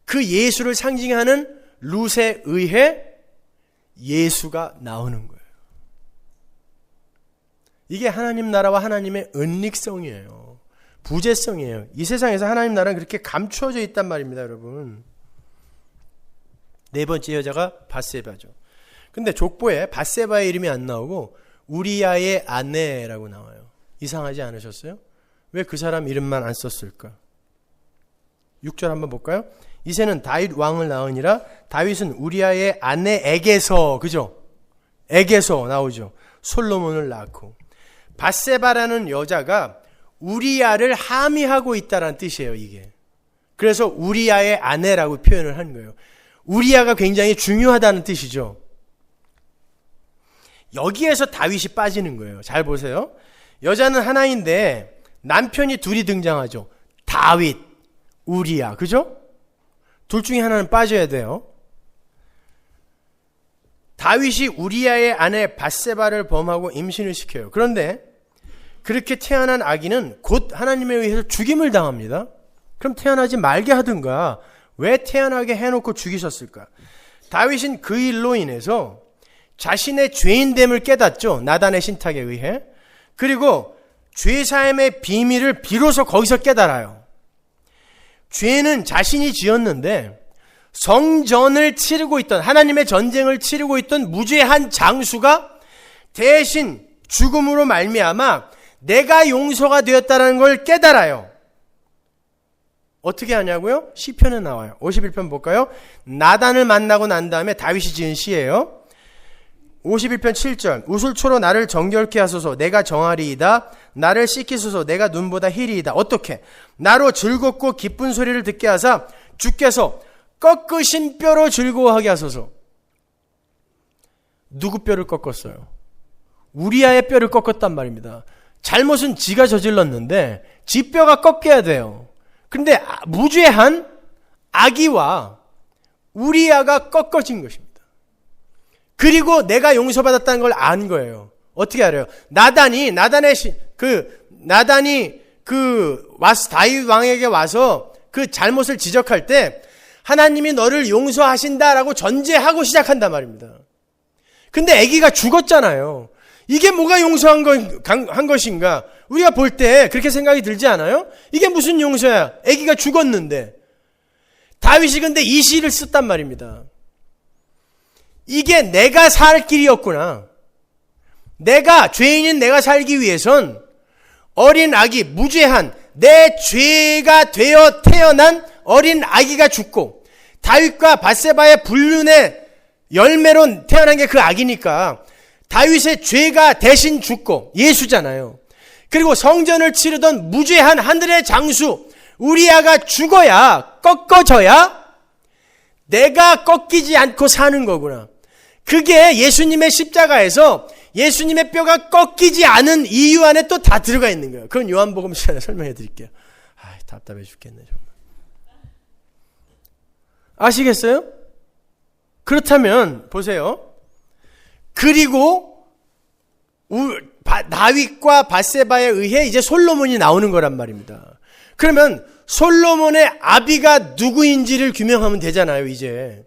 그 예수를 상징하는 룻에 의해 예수가 나오는 거예요. 이게 하나님 나라와 하나님의 은닉성이에요. 부재성이에요. 이 세상에서 하나님 나라는 그렇게 감추어져 있단 말입니다, 여러분. 네 번째 여자가 밧세바죠. 근데 족보에 밧세바의 이름이 안 나오고 우리야의 아내라고 나와요. 이상하지 않으셨어요? 왜 그 사람 이름만 안 썼을까? 6절 한번 볼까요? 이새는 다윗 왕을 낳으니라. 다윗은 우리아의 아내에게서, 그죠? 에게서 나오죠. 솔로몬을 낳고. 밧세바라는 여자가 우리아를 함의하고 있다는 뜻이에요, 이게. 그래서 우리아의 아내라고 표현을 한 거예요. 우리아가 굉장히 중요하다는 뜻이죠. 여기에서 다윗이 빠지는 거예요. 잘 보세요. 여자는 하나인데 남편이 둘이 등장하죠. 다윗, 우리아, 그죠? 둘 중에 하나는 빠져야 돼요. 다윗이 우리아의 아내 밧세바를 범하고 임신을 시켜요. 그런데 그렇게 태어난 아기는 곧 하나님에 의해서 죽임을 당합니다. 그럼 태어나지 말게 하든가 왜 태어나게 해놓고 죽이셨을까? 다윗은 그 일로 인해서 자신의 죄인됨을 깨닫죠. 나단의 신탁에 의해. 그리고 죄사함의 비밀을 비로소 거기서 깨달아요. 죄는 자신이 지었는데 성전을 치르고 있던, 하나님의 전쟁을 치르고 있던 무죄한 장수가 대신 죽음으로 말미암아 내가 용서가 되었다는 걸 깨달아요. 어떻게 하냐고요? 시편에 나와요. 51편 볼까요? 나단을 만나고 난 다음에 다윗이 지은 시예요. 51편 7절. 우슬초로 나를 정결케 하소서. 내가 정하리이다. 나를 씻기소서. 내가 눈보다 희리이다. 어떻게? 나로 즐겁고 기쁜 소리를 듣게 하사 주께서 꺾으신 뼈로 즐거워하게 하소서. 누구 뼈를 꺾었어요? 우리아의 뼈를 꺾었단 말입니다. 잘못은 지가 저질렀는데 지 뼈가 꺾여야 돼요. 근데 무죄한 아기와 우리아가 꺾어진 것입니다. 그리고 내가 용서받았다는 걸 안 거예요. 어떻게 알아요? 나단이 다윗 왕에게 와서 그 잘못을 지적할 때 하나님이 너를 용서하신다라고 전제하고 시작한단 말입니다. 근데 아기가 죽었잖아요. 이게 뭐가 용서한 것인가? 우리가 볼 때 그렇게 생각이 들지 않아요? 이게 무슨 용서야? 아기가 죽었는데. 다윗이 근데 이 시를 썼단 말입니다. 이게 내가 살 길이었구나. 죄인인 내가 살기 위해선 어린 아기, 무죄한 내 죄가 되어 태어난 어린 아기가 죽고, 다윗과 밧세바의 불륜의 열매로 태어난 게 그 아기니까 다윗의 죄가 대신 죽고, 예수잖아요. 그리고 성전을 치르던 무죄한 하늘의 장수 우리아가 죽어야, 꺾어져야 내가 꺾이지 않고 사는 거구나. 그게 예수님의 십자가에서 예수님의 뼈가 꺾이지 않은 이유 안에 또 다 들어가 있는 거예요. 그건 요한복음 시간에 설명해 드릴게요. 답답해 죽겠네 정말. 아시겠어요? 그렇다면 보세요. 그리고 다윗과 밧세바에 의해 이제 솔로몬이 나오는 거란 말입니다. 그러면 솔로몬의 아비가 누구인지를 규명하면 되잖아요. 이제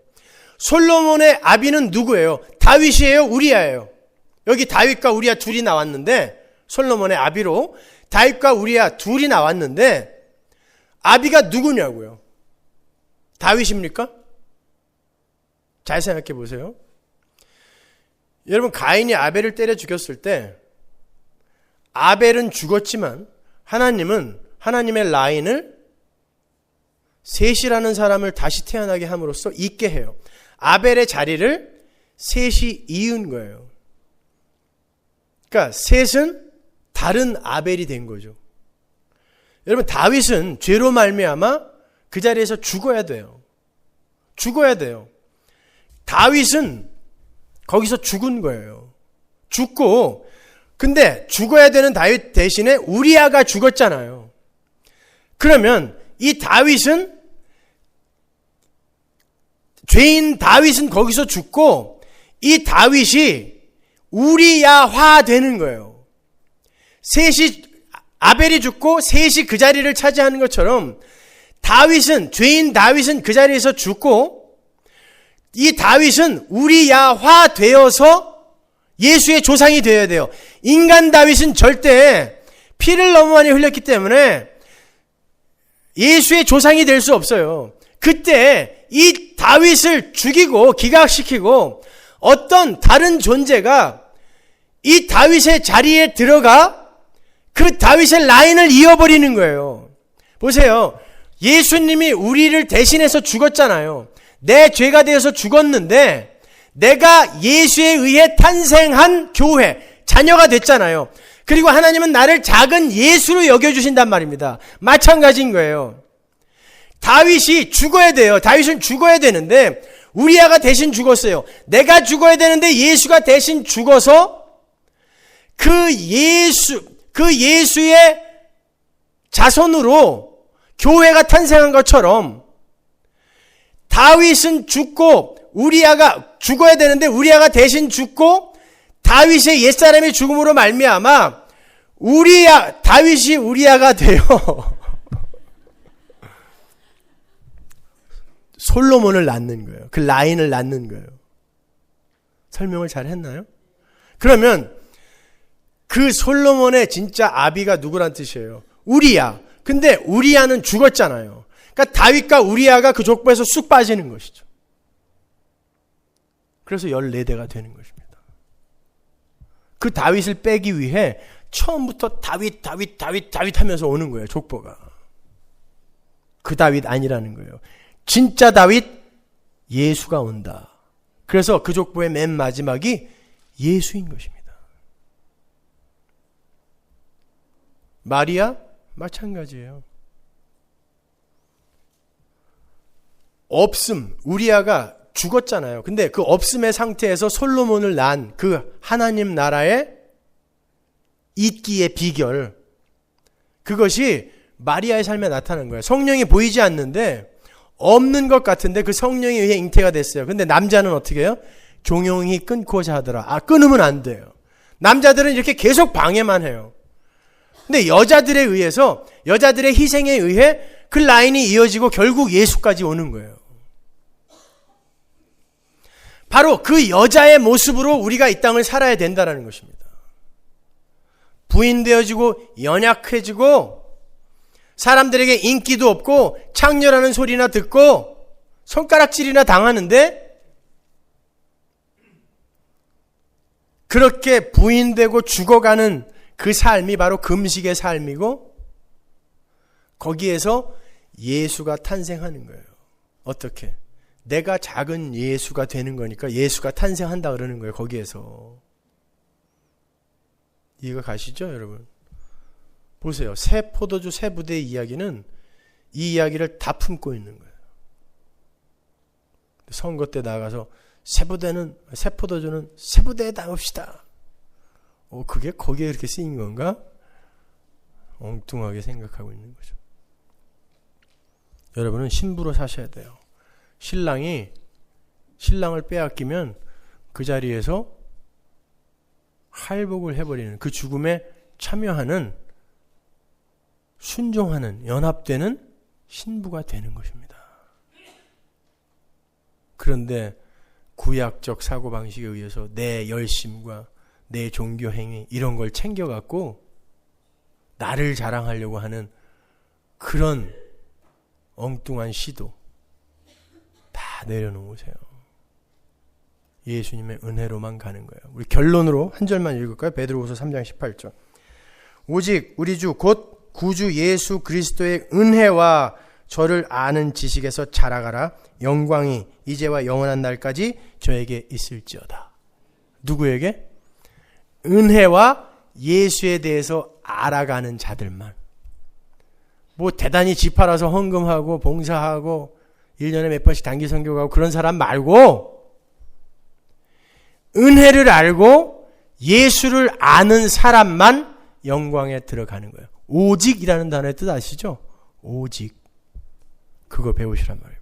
솔로몬의 아비는 누구예요? 다윗이에요? 우리아예요? 여기 다윗과 우리아 둘이 나왔는데, 솔로몬의 아비로 다윗과 우리아 둘이 나왔는데 아비가 누구냐고요? 다윗입니까? 잘 생각해 보세요. 여러분, 가인이 아벨을 때려 죽였을 때 아벨은 죽었지만 하나님은 하나님의 라인을 셋이라는 사람을 다시 태어나게 함으로써 있게 해요. 아벨의 자리를 셋이 이은 거예요. 그러니까 셋은 다른 아벨이 된 거죠. 여러분, 다윗은 죄로 말미암아 그 자리에서 죽어야 돼요. 죽어야 돼요. 다윗은 거기서 죽은 거예요. 죽고, 근데 죽어야 되는 다윗 대신에 우리아가 죽었잖아요. 그러면 이 다윗은, 죄인 다윗은 거기서 죽고 이 다윗이 우리야화 되는 거예요. 아벨이 죽고 셋이 그 자리를 차지하는 것처럼 죄인 다윗은 그 자리에서 죽고 이 다윗은 우리야화 되어서 예수의 조상이 되어야 돼요. 인간 다윗은 절대 피를 너무 많이 흘렸기 때문에 예수의 조상이 될 수 없어요. 그때 이 다윗을 죽이고 기각시키고 어떤 다른 존재가 이 다윗의 자리에 들어가 그 다윗의 라인을 이어버리는 거예요. 보세요. 예수님이 우리를 대신해서 죽었잖아요. 내 죄가 되어서 죽었는데 내가 예수에 의해 탄생한 교회, 자녀가 됐잖아요. 그리고 하나님은 나를 작은 예수로 여겨주신단 말입니다. 마찬가지인 거예요. 다윗이 죽어야 돼요. 다윗은 죽어야 되는데 우리아가 대신 죽었어요. 내가 죽어야 되는데 예수가 대신 죽어서 그 예수의 자손으로 교회가 탄생한 것처럼 다윗은 죽고 우리아가 죽어야 되는데 우리아가 대신 죽고 다윗의 옛사람의 죽음으로 말미암아 다윗이 우리아가 되어 솔로몬을 낳는 거예요. 그 라인을 낳는 거예요. 설명을 잘 했나요? 그러면 그 솔로몬의 진짜 아비가 누구란 뜻이에요? 우리아. 근데 우리아는 죽었잖아요. 그러니까 다윗과 우리아가 그 족보에서 쑥 빠지는 것이죠. 그래서 14대가 되는 것입니다. 그 다윗을 빼기 위해 처음부터 다윗 하면서 오는 거예요. 족보가. 그 다윗 아니라는 거예요. 진짜 다윗, 예수가 온다. 그래서 그 족보의 맨 마지막이 예수인 것입니다. 마리아 마찬가지예요. 없음, 우리아가 죽었잖아요. 근데 그 없음의 상태에서 솔로몬을 낳은 그 하나님 나라의 있기의 비결, 그것이 마리아의 삶에 나타난 거예요. 성령이 보이지 않는데 없는 것 같은데 그 성령에 의해 잉태가 됐어요. 근데 남자는 어떻게 해요? 종용이 끊고자 하더라. 끊으면 안 돼요. 남자들은 이렇게 계속 방해만 해요. 근데 여자들의 희생에 의해 그 라인이 이어지고 결국 예수까지 오는 거예요. 바로 그 여자의 모습으로 우리가 이 땅을 살아야 된다는 것입니다. 부인되어지고 연약해지고 사람들에게 인기도 없고 창렬하는 소리나 듣고 손가락질이나 당하는데 그렇게 부인되고 죽어가는 그 삶이 바로 금식의 삶이고 거기에서 예수가 탄생하는 거예요. 어떻게? 내가 작은 예수가 되는 거니까 예수가 탄생한다 그러는 거예요. 거기에서. 이해가 가시죠, 여러분? 보세요. 새 포도주 새 부대의 이야기는 이 이야기를 다 품고 있는 거예요. 선거 때 나가서 새 포도주는 새 부대에 담읍시다. 그게 거기에 이렇게 쓰인 건가? 엉뚱하게 생각하고 있는 거죠. 여러분은 신부로 사셔야 돼요. 신랑을 빼앗기면 그 자리에서 할복을 해버리는, 그 죽음에 참여하는, 순종하는, 연합되는 신부가 되는 것입니다. 그런데 구약적 사고방식에 의해서 내 열심과 내 종교행위 이런 걸 챙겨갖고 나를 자랑하려고 하는 그런 엉뚱한 시도 다 내려놓으세요. 예수님의 은혜로만 가는 거예요. 우리 결론으로 한 절만 읽을까요? 베드로후서 3장 18절. 오직 우리 주 곧 구주 예수 그리스도의 은혜와 저를 아는 지식에서 자라가라. 영광이 이제와 영원한 날까지 저에게 있을지어다. 누구에게? 은혜와 예수에 대해서 알아가는 자들만. 뭐 대단히 집 팔아서 헌금하고 봉사하고 1년에 몇 번씩 단기 선교 가고 그런 사람 말고 은혜를 알고 예수를 아는 사람만 영광에 들어가는 거예요. 오직이라는 단어의 뜻 아시죠? 오직. 그거 배우시란 말이에요.